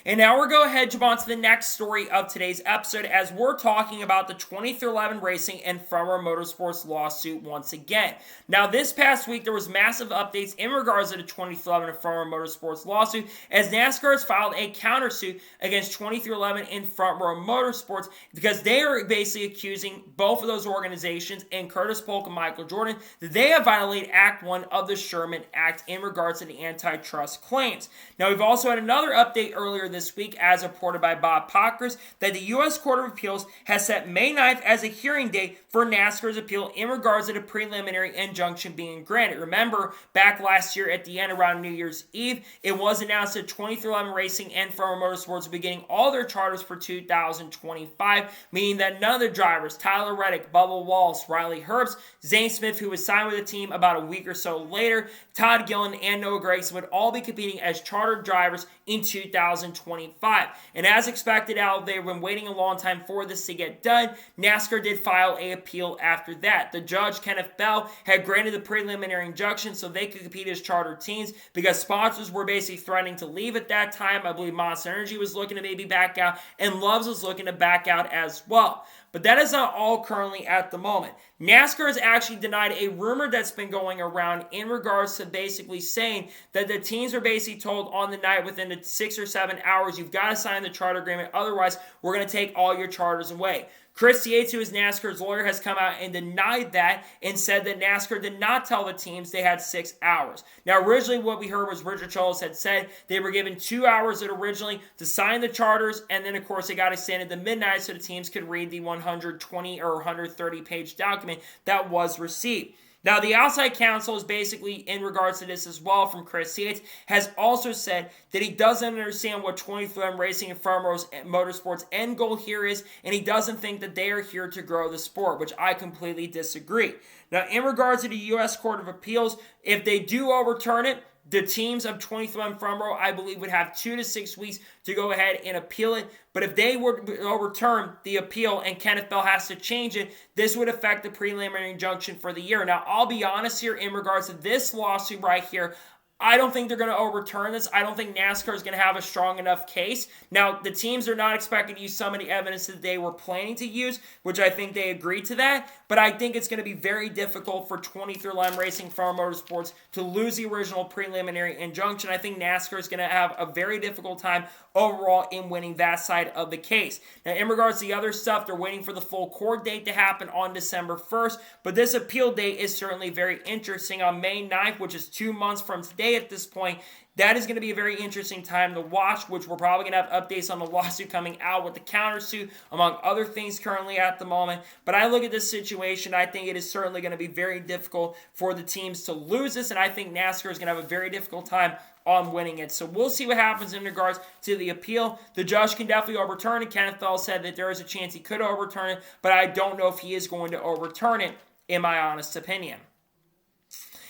And now we're going to head jump on to the next story of today's episode, as we're talking about the 2311 Racing and Spire Motorsports lawsuit once again. Now, this past week, there was massive updates in regards to the 2311 Spire Motorsports lawsuit, as NASCAR has filed a countersuit against 2311 and Front Row Motorsports, because they are basically accusing both of those organizations, and Curtis Polk and Michael Jordan, that they have violated Act 1 of the Sherman Act in regards to the antitrust claims. Now, we've also had another update earlier this week, as reported by Bob Pockers, that the U.S. Court of Appeals has set May 9th as a hearing date for NASCAR's appeal in regards to the preliminary injunction being granted. Remember, back last year at the end around New Year's Eve, it was announced that 23XI Racing and Spire Motorsports will be getting all their charters for 2025, meaning that none of the drivers, Tyler Reddick, Bubba Wallace, Riley Herbst, Zane Smith, who was signed with the team about a week or so later, Todd Gillen, and Noah Gragson would all be competing as chartered drivers in 2025. And as expected, Al, they've been waiting a long time for this to get done. NASCAR did file an appeal after that. The judge, Kenneth Bell, had granted the preliminary injunction so they could compete as chartered teams because sponsors were basically threatening to leave at that time. I believe Monster Energy was looking to maybe back out, and Loves was looking to back out as well. But that is not all currently at the moment. NASCAR has actually denied a rumor that's been going around in regards to basically saying that the teams are basically told on the night within the 6 or 7 hours, you've got to sign the charter agreement, otherwise we're going to take all your charters away. Chris Yates, who is NASCAR's lawyer, has come out and denied that and said that NASCAR did not tell the teams they had 6 hours. Now, originally what we heard was Richard Cholos had said they were given 2 hours originally to sign the charters, and then, of course, it got extended to midnight so the teams could read the 120 or 130-page document that was received. Now, the outside counsel is basically in regards to this as well from Chris Yates, has also said that he doesn't understand what 23XI Racing and Spire Motorsports' end goal here is, and he doesn't think that they are here to grow the sport, which I completely disagree. Now, in regards to the U.S. Court of Appeals, if they do overturn it, the teams of 23XI Front I believe, would have 2 to 6 weeks to go ahead and appeal it. But if they were to overturn the appeal and Kenneth Bell has to change it, this would affect the preliminary injunction for the year. Now, I'll be honest here in regards to this lawsuit right here. I don't think they're going to overturn this. I don't think NASCAR is going to have a strong enough case. Now, the teams are not expected to use some of the evidence that they were planning to use, which I think they agreed to that. But I think it's going to be very difficult for 23XI Racing Spire Motorsports to lose the original preliminary injunction. I think NASCAR is going to have a very difficult time overall in winning that side of the case. Now, in regards to the other stuff, they're waiting for the full court date to happen on December 1st. But this appeal date is certainly very interesting on May 9th, which is 2 months from today at this point. That is going to be a very interesting time to watch, which we're probably going to have updates on the lawsuit coming out with the countersuit, among other things currently at the moment. But I look at this situation, I think it is certainly going to be very difficult for the teams to lose this, and I think NASCAR is going to have a very difficult time on winning it. So we'll see what happens in regards to the appeal. The judge can definitely overturn it. Kenneth Bell said that there is a chance he could overturn it, but I don't know if he is going to overturn it, in my honest opinion.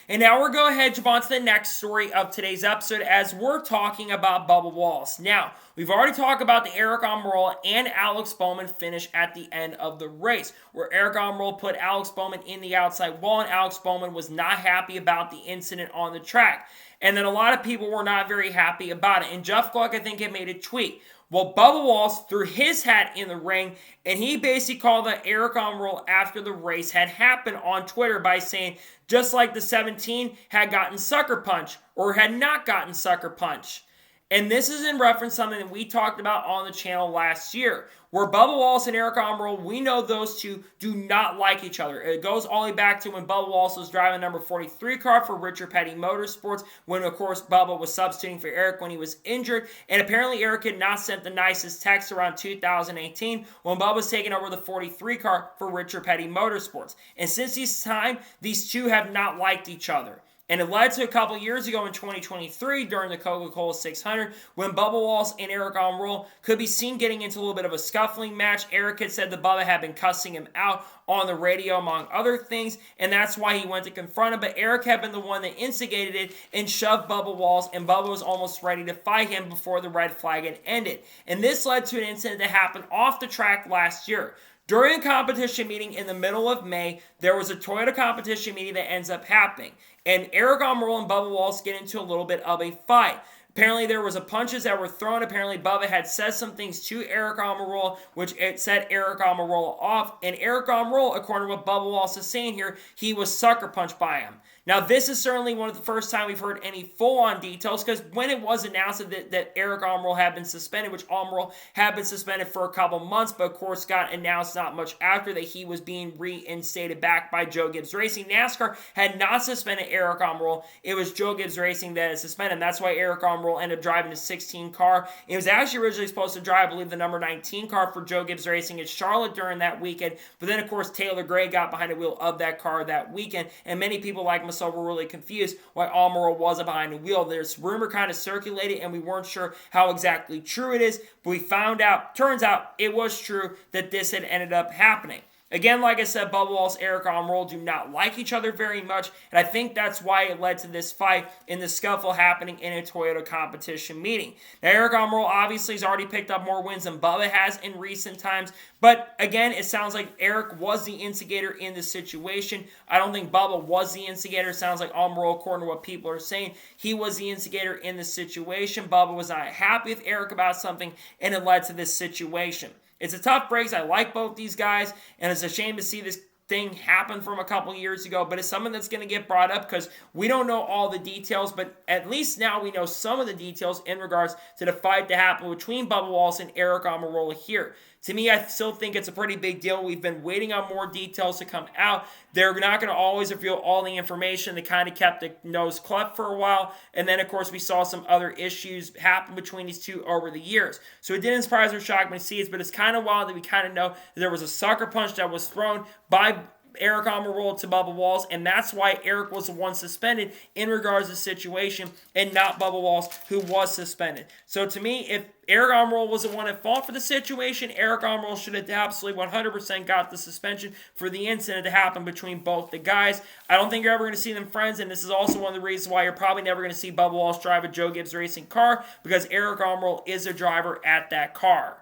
And now we're going to head jump on to the next story of today's episode as we're talking about Bubba Wallace. Now, we've already talked about the Aric Almirola and Alex Bowman finish at the end of the race, where Aric Almirola put Alex Bowman in the outside wall, and Alex Bowman was not happy about the incident on the track. And then a lot of people were not very happy about it. And Jeff Gluck, I think, had made a tweet. Well, Bubba Wallace threw his hat in the ring, and he basically called the Aric Almirola after the race had happened on Twitter by saying, just like the 17 had gotten sucker punch or had not gotten sucker punch. And this is in reference to something that we talked about on the channel last year, where Bubba Wallace and Aric Almirola, we know those two do not like each other. It goes all the way back to when Bubba Wallace was driving number 43 car for Richard Petty Motorsports, when, of course, Bubba was substituting for Aric when he was injured. And apparently Aric had not sent the nicest text around 2018 when Bubba was taking over the 43 car for Richard Petty Motorsports. And since this time, these two have not liked each other. And it led to a couple years ago in 2023 during the Coca-Cola 600 when Bubba Wallace and Aric Almirola could be seen getting into a little bit of a scuffling match. Aric had said that Bubba had been cussing him out on the radio, among other things, and that's why he went to confront him. But Aric had been the one that instigated it and shoved Bubba Wallace, and Bubba was almost ready to fight him before the red flag had ended. And this led to an incident that happened off the track last year. During a competition meeting in the middle of May, there was a Toyota competition meeting that ends up happening. And Aric Almirola and Bubba Wallace get into a little bit of a fight. Apparently, there was punches that were thrown. Apparently, Bubba had said some things to Aric Almirola, which it set Aric Almirola off. And Aric Almirola, according to what Bubba Wallace is saying here, he was sucker punched by him. Now, this is certainly one of the first time we've heard any full-on details, because when it was announced that Aric Almirola had been suspended, which Almirola had been suspended for a couple months, but of course got announced not much after that he was being reinstated back by Joe Gibbs Racing. NASCAR had not suspended Aric Almirola. It was Joe Gibbs Racing that had suspended him. That's why Aric Almirola ended up driving the 16 car. It was actually originally supposed to drive, I believe, the number 19 car for Joe Gibbs Racing at Charlotte during that weekend, but then, of course, Taylor Gray got behind the wheel of that car that weekend, and many people like myself were really confused why Almirola wasn't behind the wheel. There's rumor kind of circulated, and we weren't sure how exactly true it is, but we found out, turns out it was true that this had ended up happening. Again, like I said, Bubba Wallace and Aric Almirola do not like each other very much, and I think that's why it led to this fight in the scuffle happening in a Toyota competition meeting. Now, Aric Almirola obviously has already picked up more wins than Bubba has in recent times, but again, it sounds like Aric was the instigator in the situation. I don't think Bubba was the instigator. It sounds like Almirola, according to what people are saying, he was the instigator in the situation. Bubba was not happy with Aric about something, and it led to this situation. It's a tough break. I like both these guys, and it's a shame to see this thing happen from a couple years ago, but it's something that's going to get brought up because we don't know all the details, but at least now we know some of the details in regards to the fight that happened between Bubba Wallace and Aric Almirola here. To me, I still think it's a pretty big deal. We've been waiting on more details to come out. They're not going to always reveal all the information. They kind of kept the nose cleft for a while. And then, of course, we saw some other issues happen between these two over the years. So it didn't surprise or shock me to see it, but it's kind of wild that we kind of know that there was a sucker punch that was thrown by Aric Almirola to Bubba Wallace, and that's why Aric was the one suspended in regards to the situation and not Bubba Wallace, who was suspended. So to me, if Aric Almirola was the one at fault for the situation, Aric Almirola should have absolutely 100% got the suspension for the incident that happened between both the guys. I don't think you're ever going to see them friends, and this is also one of the reasons why you're probably never going to see Bubba Wallace drive a Joe Gibbs Racing car, because Aric Almirola is a driver at that car.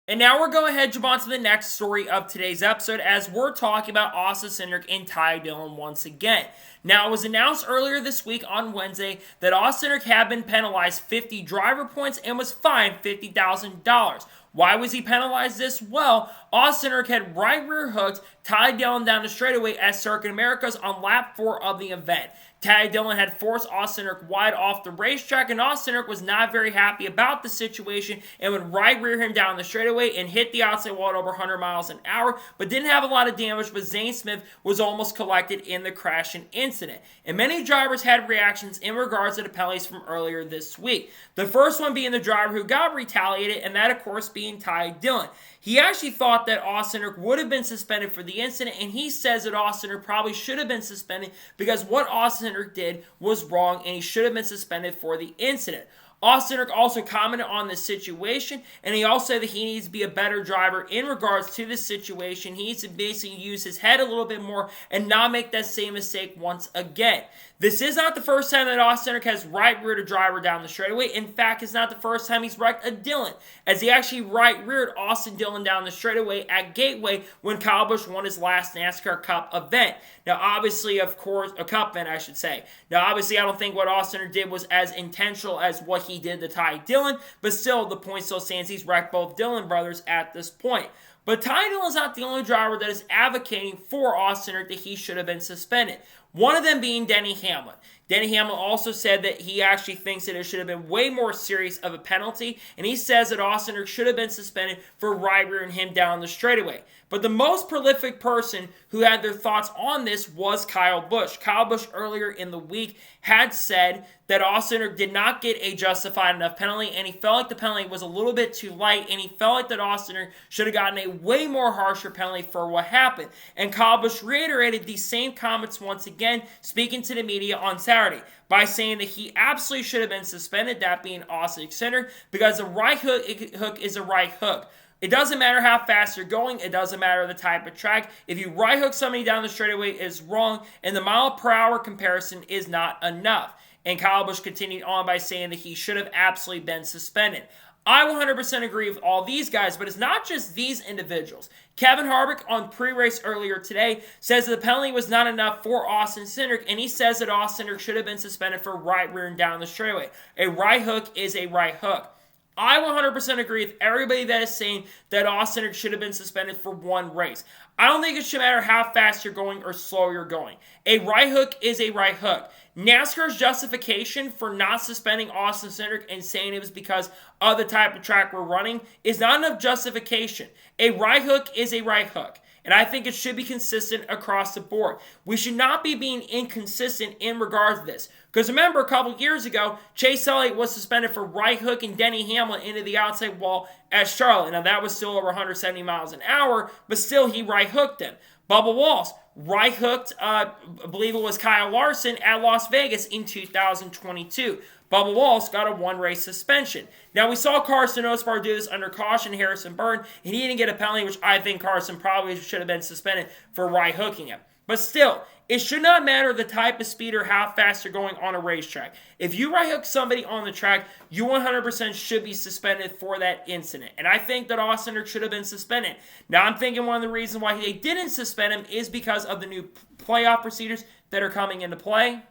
And now we're going ahead and jump on to the next story of today's episode, as we're talking about Austin Cindric and Ty Dillon once again. Now, it was announced earlier this week on Wednesday that Austin Cindric had been penalized 50 driver points and was fined $50,000. Why was he penalized this? Well, Austin Cindric had right rear hooked Ty Dillon down the straightaway at Circuit Americas on lap 4 of the event. Ty Dillon had forced Austin Cindric wide off the racetrack, and Austin Cindric was not very happy about the situation and would right rear him down the straightaway and hit the outside wall at over 100 miles an hour, but didn't have a lot of damage, but Zane Smith was almost collected in the crashing incident. And many drivers had reactions in regards to the penalties from earlier this week. The first one being the driver who got retaliated, and that, of course, being Ty Dillon. He actually thought that Austin Cindric would have been suspended for the incident, and he says that Austin Cindric probably should have been suspended because what Austin Cindric did was wrong, and he should have been suspended for the incident. Austin Cindric also commented on the situation, and he also said that he needs to be a better driver in regards to this situation. He needs to basically use his head a little bit more and not make that same mistake once again. This is not the first time that Austin Cindric has right-reared a driver down the straightaway. In fact, it's not the first time he's wrecked a Dillon, as he actually right-reared Austin Dillon down the straightaway at Gateway when Kyle Busch won his last NASCAR Cup event. Now, obviously, of course, a Cup event, I should say. Now, obviously, I don't think what Austin Cindric did was as intentional as what he did to Ty Dillon, but still, the point still stands. He's wrecked both Dillon brothers at this point. But Ty Dillon is not the only driver that is advocating for Austin Cindric that he should have been suspended. One of them being Denny Hamlin. Denny Hamlin also said that he actually thinks that it should have been way more serious of a penalty, and he says that Austin Cindric should have been suspended for right-rearing him down the straightaway. But the most prolific person who had their thoughts on this was Kyle Busch. Kyle Busch earlier in the week had said that Austin Cindric did not get a justified enough penalty, and he felt like the penalty was a little bit too light, and he felt like that Austin Cindric should have gotten a way more harsher penalty for what happened. And Kyle Busch reiterated these same comments once again, speaking to the media on Saturday, by saying that he absolutely should have been suspended, that being Austin Cindric, because a right hook is a right hook. It doesn't matter how fast you're going. It doesn't matter the type of track. If you right hook somebody down the straightaway, it's wrong, and the mile per hour comparison is not enough. And Kyle Busch continued on by saying that he should have absolutely been suspended. I 100% agree with all these guys, but it's not just these individuals. Kevin Harvick on pre-race earlier today says that the penalty was not enough for Austin Cindric, and he says that Austin Cindric should have been suspended for right rearing down the straightaway. A right hook is a right hook. I 100% agree with everybody that is saying that Austin should have been suspended for one race. I don't think it should matter how fast you're going or slow you're going. A right hook is a right hook. NASCAR's justification for not suspending Austin Cindric and saying it was because of the type of track we're running is not enough justification. A right hook is a right hook. And I think it should be consistent across the board. We should not be being inconsistent in regards to this. Because remember, a couple years ago, Chase Elliott was suspended for right hooking Denny Hamlin into the outside wall at Charlotte. Now, that was still over 170 miles an hour, but still, he right hooked him. Bubba Wallace right hooked, I believe it was Kyle Larson at Las Vegas in 2022. Bubba Wallace got a one-race suspension. Now, we saw Carson Osbar do this under caution, Harrison Burton, and he didn't get a penalty, which I think Carson probably should have been suspended for right hooking him. But still, it should not matter the type of speed or how fast you're going on a racetrack. If you right hook somebody on the track, you 100% should be suspended for that incident. And I think that Austin should have been suspended. Now, I'm thinking one of the reasons why they didn't suspend him is because of the new playoff procedures that are coming into play.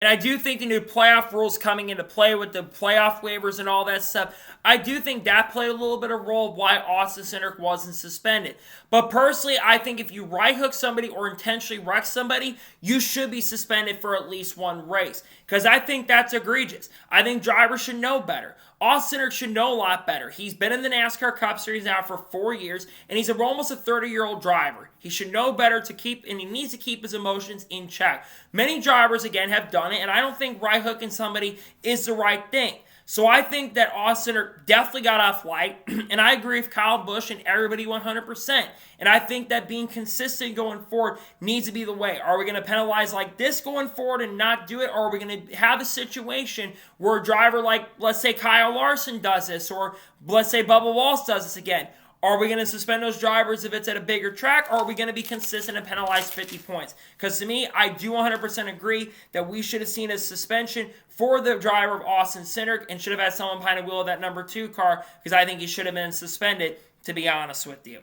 And I do think the new playoff rules coming into play with the playoff waivers and all that stuff, I do think that played a little bit of role why Austin Cindric wasn't suspended. But personally, I think if you right hook somebody or intentionally wreck somebody, you should be suspended for at least one race. Because I think that's egregious. I think drivers should know better. Austin Cindric should know a lot better. He's been in the NASCAR Cup Series now for 4 years, and he's almost a 30-year-old driver. He should know better to keep, and he needs to keep his emotions in check. Many drivers, again, have done it, and I don't think right hooking somebody is the right thing. So I think that Austin Cindric definitely got off light, and I agree with Kyle Busch and everybody 100%. And I think that being consistent going forward needs to be the way. Are we going to penalize like this going forward and not do it, or are we going to have a situation where a driver like, let's say Kyle Larson does this, or let's say Bubba Wallace does this again? Are we going to suspend those drivers if it's at a bigger track, or are we going to be consistent and penalize 50 points? Because to me, I do 100% agree that we should have seen a suspension for the driver of Austin Cindric and should have had someone behind the wheel of that number 2 car, because I think he should have been suspended, to be honest with you.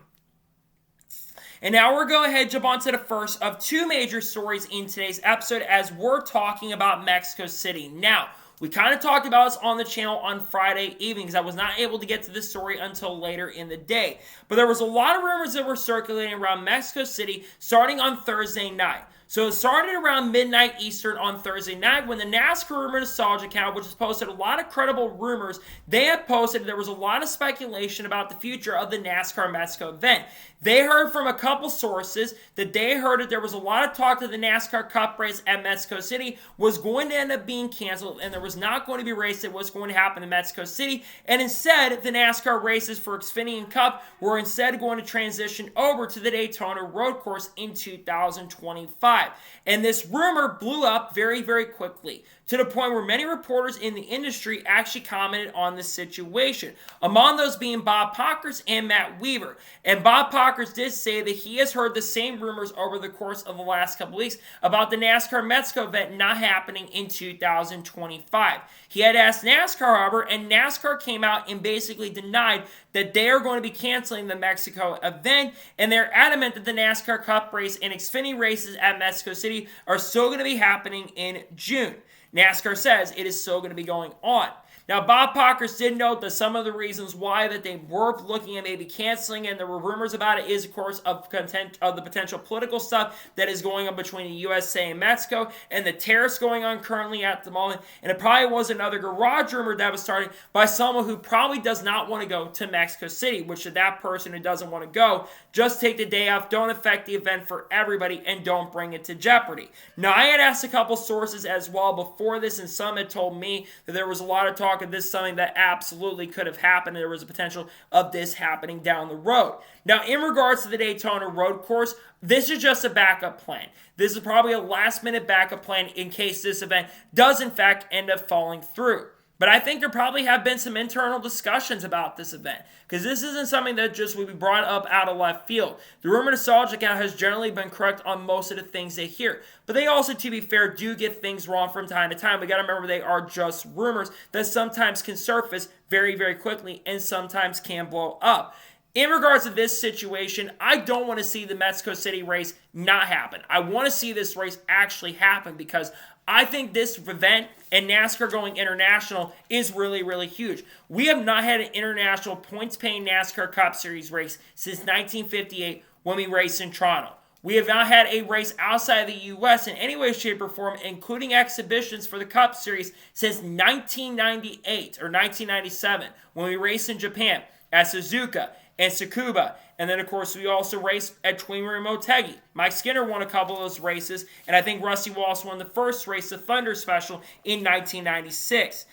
And now we're going ahead and jump on to the first of 2 major stories in today's episode as we're talking about Mexico City. Now, we kind of talked about this on the channel on Friday evening because I was not able to get to this story until later in the day. But there was a lot of rumors that were circulating around Mexico City starting on Thursday night. So it started around midnight Eastern on Thursday night when the NASCAR Rumor Nostalgia account, which has posted a lot of credible rumors, they have posted there was a lot of speculation about the future of the NASCAR Mexico event. They heard from a couple sources that they heard that there was a lot of talk that the NASCAR Cup race at Mexico City was going to end up being canceled and there was not going to be a race that was going to happen in Mexico City. And instead, the NASCAR races for Xfinity and Cup were instead going to transition over to the Daytona road course in 2025. And this rumor blew up very, very quickly to the point where many reporters in the industry actually commented on this situation. Among those being Bob Pockers and Matt Weaver. And Bob Pockers did say that he has heard the same rumors over the course of the last couple weeks about the NASCAR Mexico event not happening in 2025. He had asked NASCAR, however, and NASCAR came out and basically denied that they are going to be canceling the Mexico event, and they're adamant that the NASCAR Cup race and Xfinity races at Mexico City are still going to be happening in June. NASCAR says it is still going to be going on. Now, Bob Pockers did note that some of the reasons why that they were looking at maybe canceling, and there were rumors about it, is, of course, of the potential political stuff that is going on between the USA and Mexico, and the tariffs going on currently at the moment. And it probably was another garage rumor that was started by someone who probably does not want to go to Mexico City, which should that person who doesn't want to go, just take the day off, don't affect the event for everybody, and don't bring it to jeopardy. Now, I had asked a couple sources as well before this, and some had told me that there was a lot of talk of this is something that absolutely could have happened, and there was a potential of this happening down the road. Now, in regards to the Daytona road course, this is just a backup plan. This is probably a last-minute backup plan in case this event does, in fact, end up falling through. But I think there probably have been some internal discussions about this event, because this isn't something that just would be brought up out of left field. The Rumor Nostalgia account has generally been correct on most of the things they hear. But they also, to be fair, do get things wrong from time to time. We got to remember they are just rumors that sometimes can surface very, very quickly and sometimes can blow up. In regards to this situation, I don't want to see the Mexico City race not happen. I want to see this race actually happen because I think this event and NASCAR going international is really, really huge. We have not had an international points-paying NASCAR Cup Series race since 1958 when we raced in Toronto. We have not had a race outside of the U.S. in any way, shape, or form, including exhibitions for the Cup Series, since 1998 or 1997 when we raced in Japan at Suzuka and Tsukuba. And then, of course, we also raced at Twinry Motegi. Mike Skinner won a couple of those races, and I think Rusty Wallace won the first race, the Thunder Special, in 1996.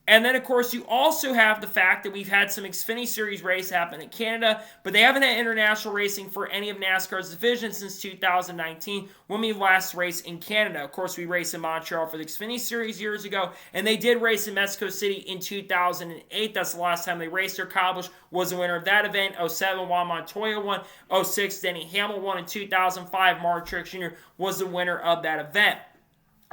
And then, of course, you also have the fact that we've had some Xfinity Series race happen in Canada, but they haven't had international racing for any of NASCAR's divisions since 2019 when we last raced in Canada. Of course, we raced in Montreal for the Xfinity Series years ago, and they did race in Mexico City in 2008. That's the last time they raced there. Kyle Busch was the winner of that event. 07, Juan Montoya won. 06, Denny Hamlin won. In 2005, Mark Truex Jr. was the winner of that event.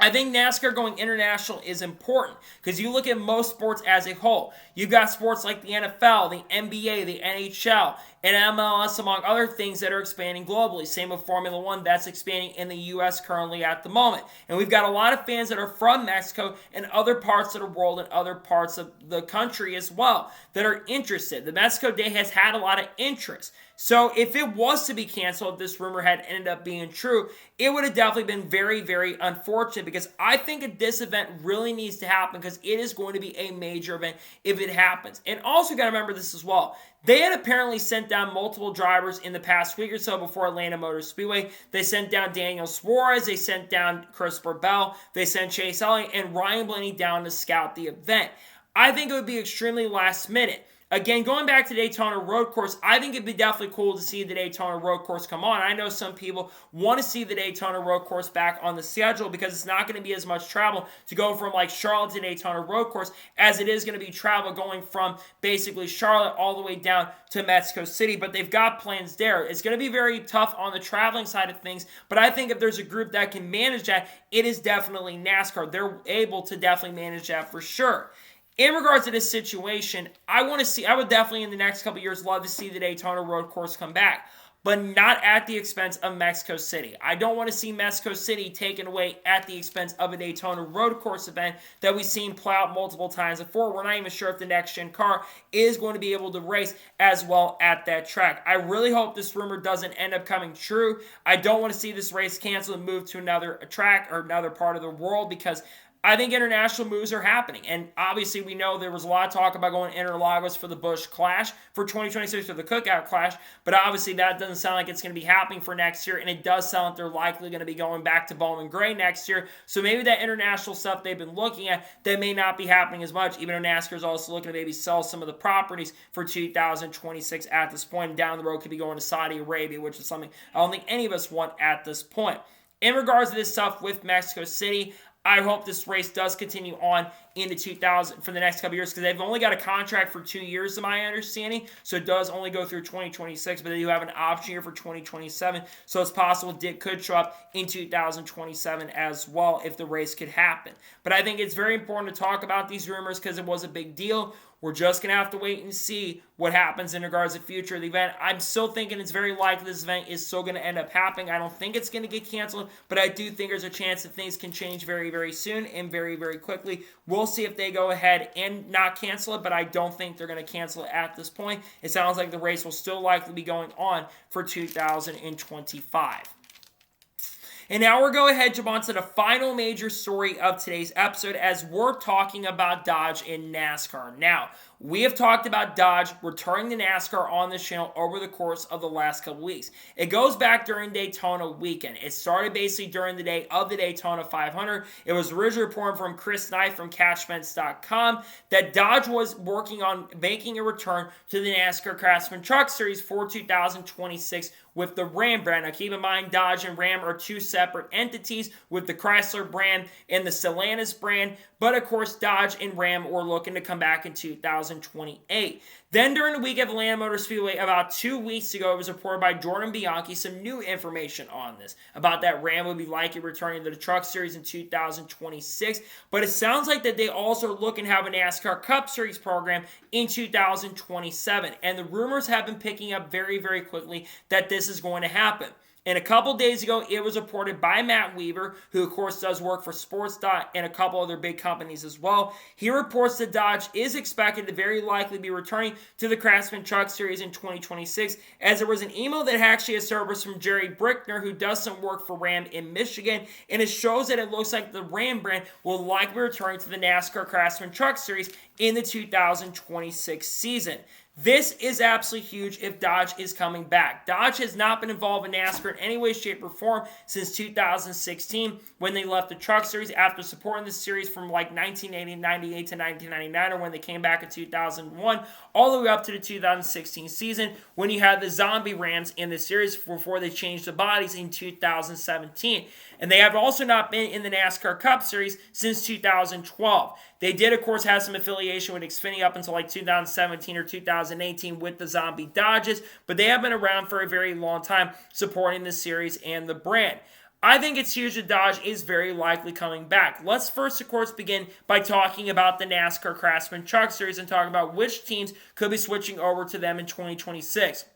I think NASCAR going international is important because you look at most sports as a whole. You've got sports like the NFL, the NBA, the NHL, and MLS, among other things that are expanding globally. Same with Formula One, that's expanding in the U.S. currently at the moment. And we've got a lot of fans that are from Mexico and other parts of the world and other parts of the country as well that are interested. The Mexico Day has had a lot of interest. So if it was to be canceled, if this rumor had ended up being true, it would have definitely been very, very unfortunate because I think that this event really needs to happen because it is going to be a major event if it happens. And also got to remember this as well. They had apparently sent down multiple drivers in the past week or so before Atlanta Motor Speedway. They sent down Daniel Suarez. They sent down Christopher Bell. They sent Chase Elliott and Ryan Blaney down to scout the event. I think it would be extremely last minute. Again, going back to Daytona Road Course, I think it'd be definitely cool to see the Daytona Road Course come on. I know some people want to see the Daytona Road Course back on the schedule because it's not going to be as much travel to go from like Charlotte to Daytona Road Course as it is going to be travel going from basically Charlotte all the way down to Mexico City. But they've got plans there. It's going to be very tough on the traveling side of things, but I think if there's a group that can manage that, it is definitely NASCAR. They're able to definitely manage that for sure. In regards to this situation, I would definitely in the next couple of years love to see the Daytona Road Course come back, but not at the expense of Mexico City. I don't want to see Mexico City taken away at the expense of a Daytona Road Course event that we've seen play out multiple times before. We're not even sure if the next-gen car is going to be able to race as well at that track. I really hope this rumor doesn't end up coming true. I don't want to see this race canceled and move to another track or another part of the world because I think international moves are happening. And obviously we know there was a lot of talk about going to Interlagos for the Busch Clash for 2026 or the Cookout Clash, but obviously that doesn't sound like it's going to be happening for next year, and it does sound like they're likely going to be going back to Bowman Gray next year. So maybe that international stuff they've been looking at, that may not be happening as much, even though NASCAR is also looking to maybe sell some of the properties for 2026 at this point. Down the road could be going to Saudi Arabia, which is something I don't think any of us want at this point. In regards to this stuff with Mexico City, I hope this race does continue on into 2000 for the next couple years because they've only got a contract for 2 years, to my understanding. So it does only go through 2026, but they do have an option here for 2027. So it's possible Dick could show up in 2027 as well if the race could happen. But I think it's very important to talk about these rumors because it was a big deal. We're just going to have to wait and see what happens in regards to the future of the event. I'm still thinking it's very likely this event is still going to end up happening. I don't think it's going to get canceled, but I do think there's a chance that things can change very, very soon and very, very quickly. We'll see if they go ahead and not cancel it, but I don't think they're going to cancel it at this point. It sounds like the race will still likely be going on for 2025. And now we're going ahead to jump on to the final major story of today's episode as we're talking about Dodge in NASCAR. Now, we have talked about Dodge returning to NASCAR on this channel over the course of the last couple weeks. It goes back during Daytona weekend. It started basically during the day of the Daytona 500. It was originally reported from Chris Knight from CashFence.com that Dodge was working on making a return to the NASCAR Craftsman Truck Series for 2026 with the Ram brand. Now keep in mind, Dodge and Ram are two separate entities with the Chrysler brand and the Stellantis brand. But of course, Dodge and Ram were looking to come back in 2028. Then during the week of Atlanta Motor Speedway, about 2 weeks ago, it was reported by Jordan Bianchi some new information on this, about that Ram would be likely returning to the Truck Series in 2026. But it sounds like that they also are looking to have a NASCAR Cup Series program in 2027. And the rumors have been picking up very, very quickly that this is going to happen. And a couple days ago, it was reported by Matt Weaver, who of course does work for Sports Dot and a couple other big companies as well. He reports that Dodge is expected to very likely be returning to the Craftsman Truck Series in 2026, as there was an email that actually has surfaced from Jerry Brickner, who does some work for Ram in Michigan, and it shows that it looks like the Ram brand will likely return to the NASCAR Craftsman Truck Series in the 2026 season. This is absolutely huge if Dodge is coming back. Dodge has not been involved in NASCAR in any way, shape, or form since 2016 when they left the Truck Series after supporting the series from like 1998 to 1999, or when they came back in 2001, all the way up to the 2016 season when you had the Zombie Rams in the series before they changed the bodies in 2017. And they have also not been in the NASCAR Cup Series since 2012. They did, of course, have some affiliation with Xfinity up until like 2017 or 2018 with the Zombie Dodges, but they have been around for a very long time supporting the series and the brand. I think it's huge that Dodge is very likely coming back. Let's first, of course, begin by talking about the NASCAR Craftsman Truck Series and talk about which teams could be switching over to them in 2026.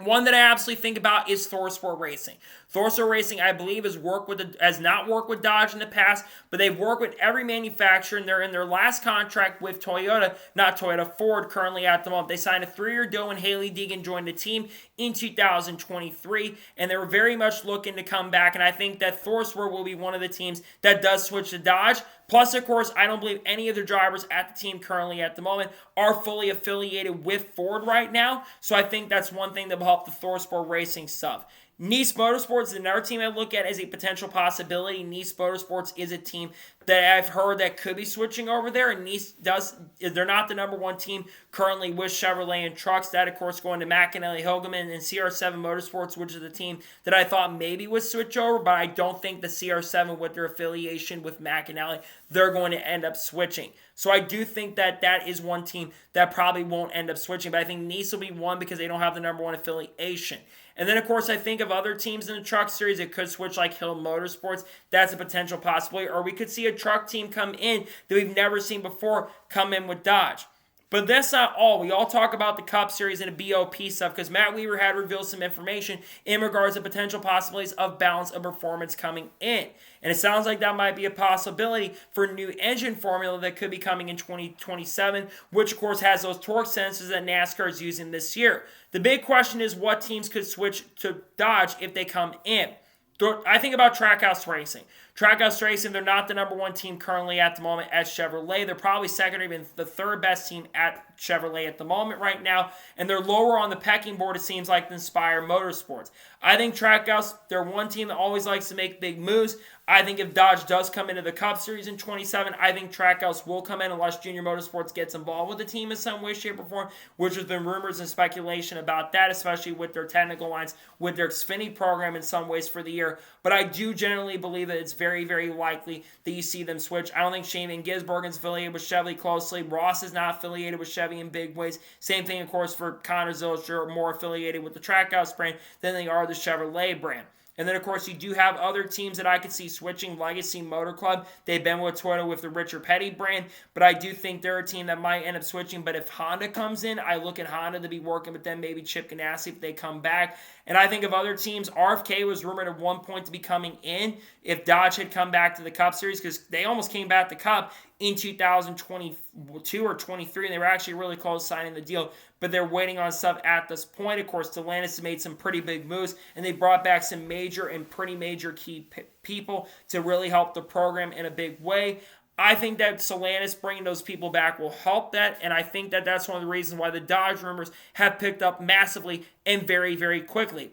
One that I absolutely think about is ThorSport Racing. ThorSport Racing, I believe, has not worked with Dodge in the past, but they've worked with every manufacturer, and they're in their last contract with Ford currently at the moment. They signed a 3-year deal when Hailie Deegan joined the team in 2023, and they were very much looking to come back, and I think that ThorSport will be one of the teams that does switch to Dodge. Plus, of course, I don't believe any of the drivers at the team currently at the moment are fully affiliated with Ford right now. So I think that's one thing that will help the ThorSport Racing stuff. Nice Motorsports is another team I look at as a potential possibility. Nice Motorsports is a team that I've heard that could be switching over there. And they're not the number one team currently with Chevrolet and trucks. That, of course, going to McAnally Hogaman and CR7 Motorsports, which is the team that I thought maybe would switch over. But I don't think the CR7, with their affiliation with McAnally, they're going to end up switching. So I do think that that is one team that probably won't end up switching. But I think Nice will be one because they don't have the number one affiliation. And then, of course, I think of other teams in the truck series that could switch, like Hill Motorsports. That's a potential possibility. Or we could see a truck team come in that we've never seen before come in with Dodge. But that's not all. We all talk about the Cup Series and the BOP stuff because Matt Weaver had revealed some information in regards to potential possibilities of balance of performance coming in. And it sounds like that might be a possibility for a new engine formula that could be coming in 2027, which, of course, has those torque sensors that NASCAR is using this year. The big question is what teams could switch to Dodge if they come in. I think about Trackhouse Racing. Trackhouse Racing, they're not the number one team currently at the moment at Chevrolet. They're probably second or even the third best team at Chevrolet at the moment right now. And they're lower on the pecking board, it seems like, than Spire Motorsports. I think Trackhouse, they're one team that always likes to make big moves. I think if Dodge does come into the Cup Series in 27, I think Trackhouse will come in unless Junior Motorsports gets involved with the team in some way, shape, or form, which has been rumors and speculation about that, especially with their technical lines, with their Xfinity program in some ways for the year. But I do generally believe that it's very, very likely that you see them switch. I don't think Shane Van Gisbergen's affiliated with Chevy closely. Ross is not affiliated with Chevy in big ways. Same thing, of course, for Connor Zylstra, more affiliated with the Trackhouse brand than they are the Chevrolet brand. And then, of course, you do have other teams that I could see switching. Legacy Motor Club, they've been with Toyota with the Richard Petty brand, but I do think they're a team that might end up switching. But if Honda comes in, I look at Honda to be working with them, maybe Chip Ganassi if they come back. And I think of other teams, RFK was rumored at one point to be coming in if Dodge had come back to the Cup Series because they almost came back to Cup in 2022 or 23, and they were actually really close signing the deal, but they're waiting on stuff at this point. Of course, Stellantis has made some pretty big moves, and they brought back some major and pretty major key people to really help the program in a big way. I think that Stellantis bringing those people back will help that, and I think that that's one of the reasons why the Dodge rumors have picked up massively and very, very quickly.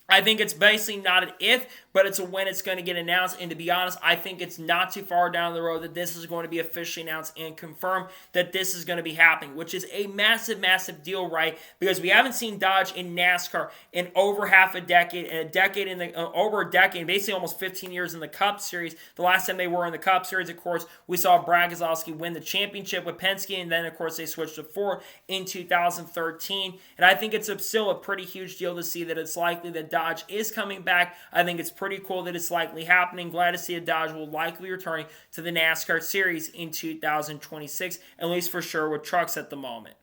I think it's basically not an if, but it's a when it's going to get announced. And to be honest, I think it's not too far down the road that this is going to be officially announced and confirmed that this is going to be happening, which is a massive, massive deal, right? Because we haven't seen Dodge in NASCAR in over half a decade, and over a decade, basically almost 15 years in the Cup Series. The last time they were in the Cup Series, of course, we saw Brad Keselowski win the championship with Penske, and then, of course, they switched to Ford in 2013. And I think it's still a pretty huge deal to see that it's likely that Dodge is coming back. I think it's pretty cool that it's likely happening. Glad to see a Dodge will likely be returning to the NASCAR Series in 2026, at least for sure with trucks at the moment.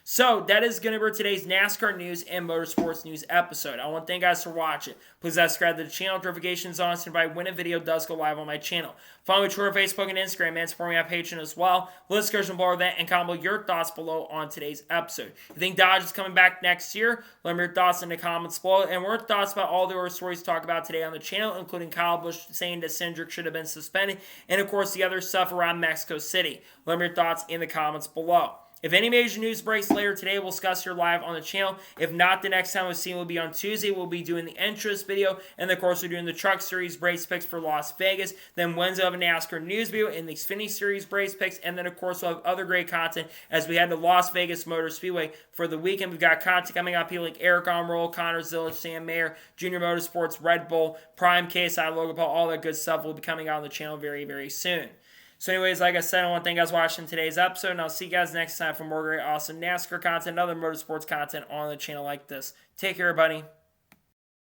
So that is going to be today's NASCAR news and motorsports news episode. I want to thank you guys for watching. Please subscribe to the channel, notifications on, so when a video does go live on my channel. Follow me on Twitter, Facebook, and Instagram, and support me on Patreon as well. Let's go below that and comment your thoughts below on today's episode. If you think Dodge is coming back next year, let me know your thoughts in the comments below. And what are your thoughts about all the other stories to talk about today on the channel, including Kyle Busch saying that Cindric should have been suspended, and of course the other stuff around Mexico City. Let me know your thoughts in the comments below. If any major news breaks later today, we'll discuss here live on the channel. If not, the next time we'll see will be on Tuesday. We'll be doing the intros video, and of course we're doing the Truck Series race picks for Las Vegas. Then Wednesday we'll have a NASCAR news video and the Xfinity Series race picks, and then of course we'll have other great content as we head to Las Vegas Motor Speedway for the weekend. We've got content coming up here like Aric Almirola, Connor Zillage, Sam Mayer, Junior Motorsports, Red Bull, Prime KSI, Logan Paul, all that good stuff will be coming out on the channel very, very soon. So anyways, like I said, I want to thank you guys for watching today's episode, and I'll see you guys next time for more great, awesome NASCAR content and other motorsports content on the channel like this. Take care, everybody.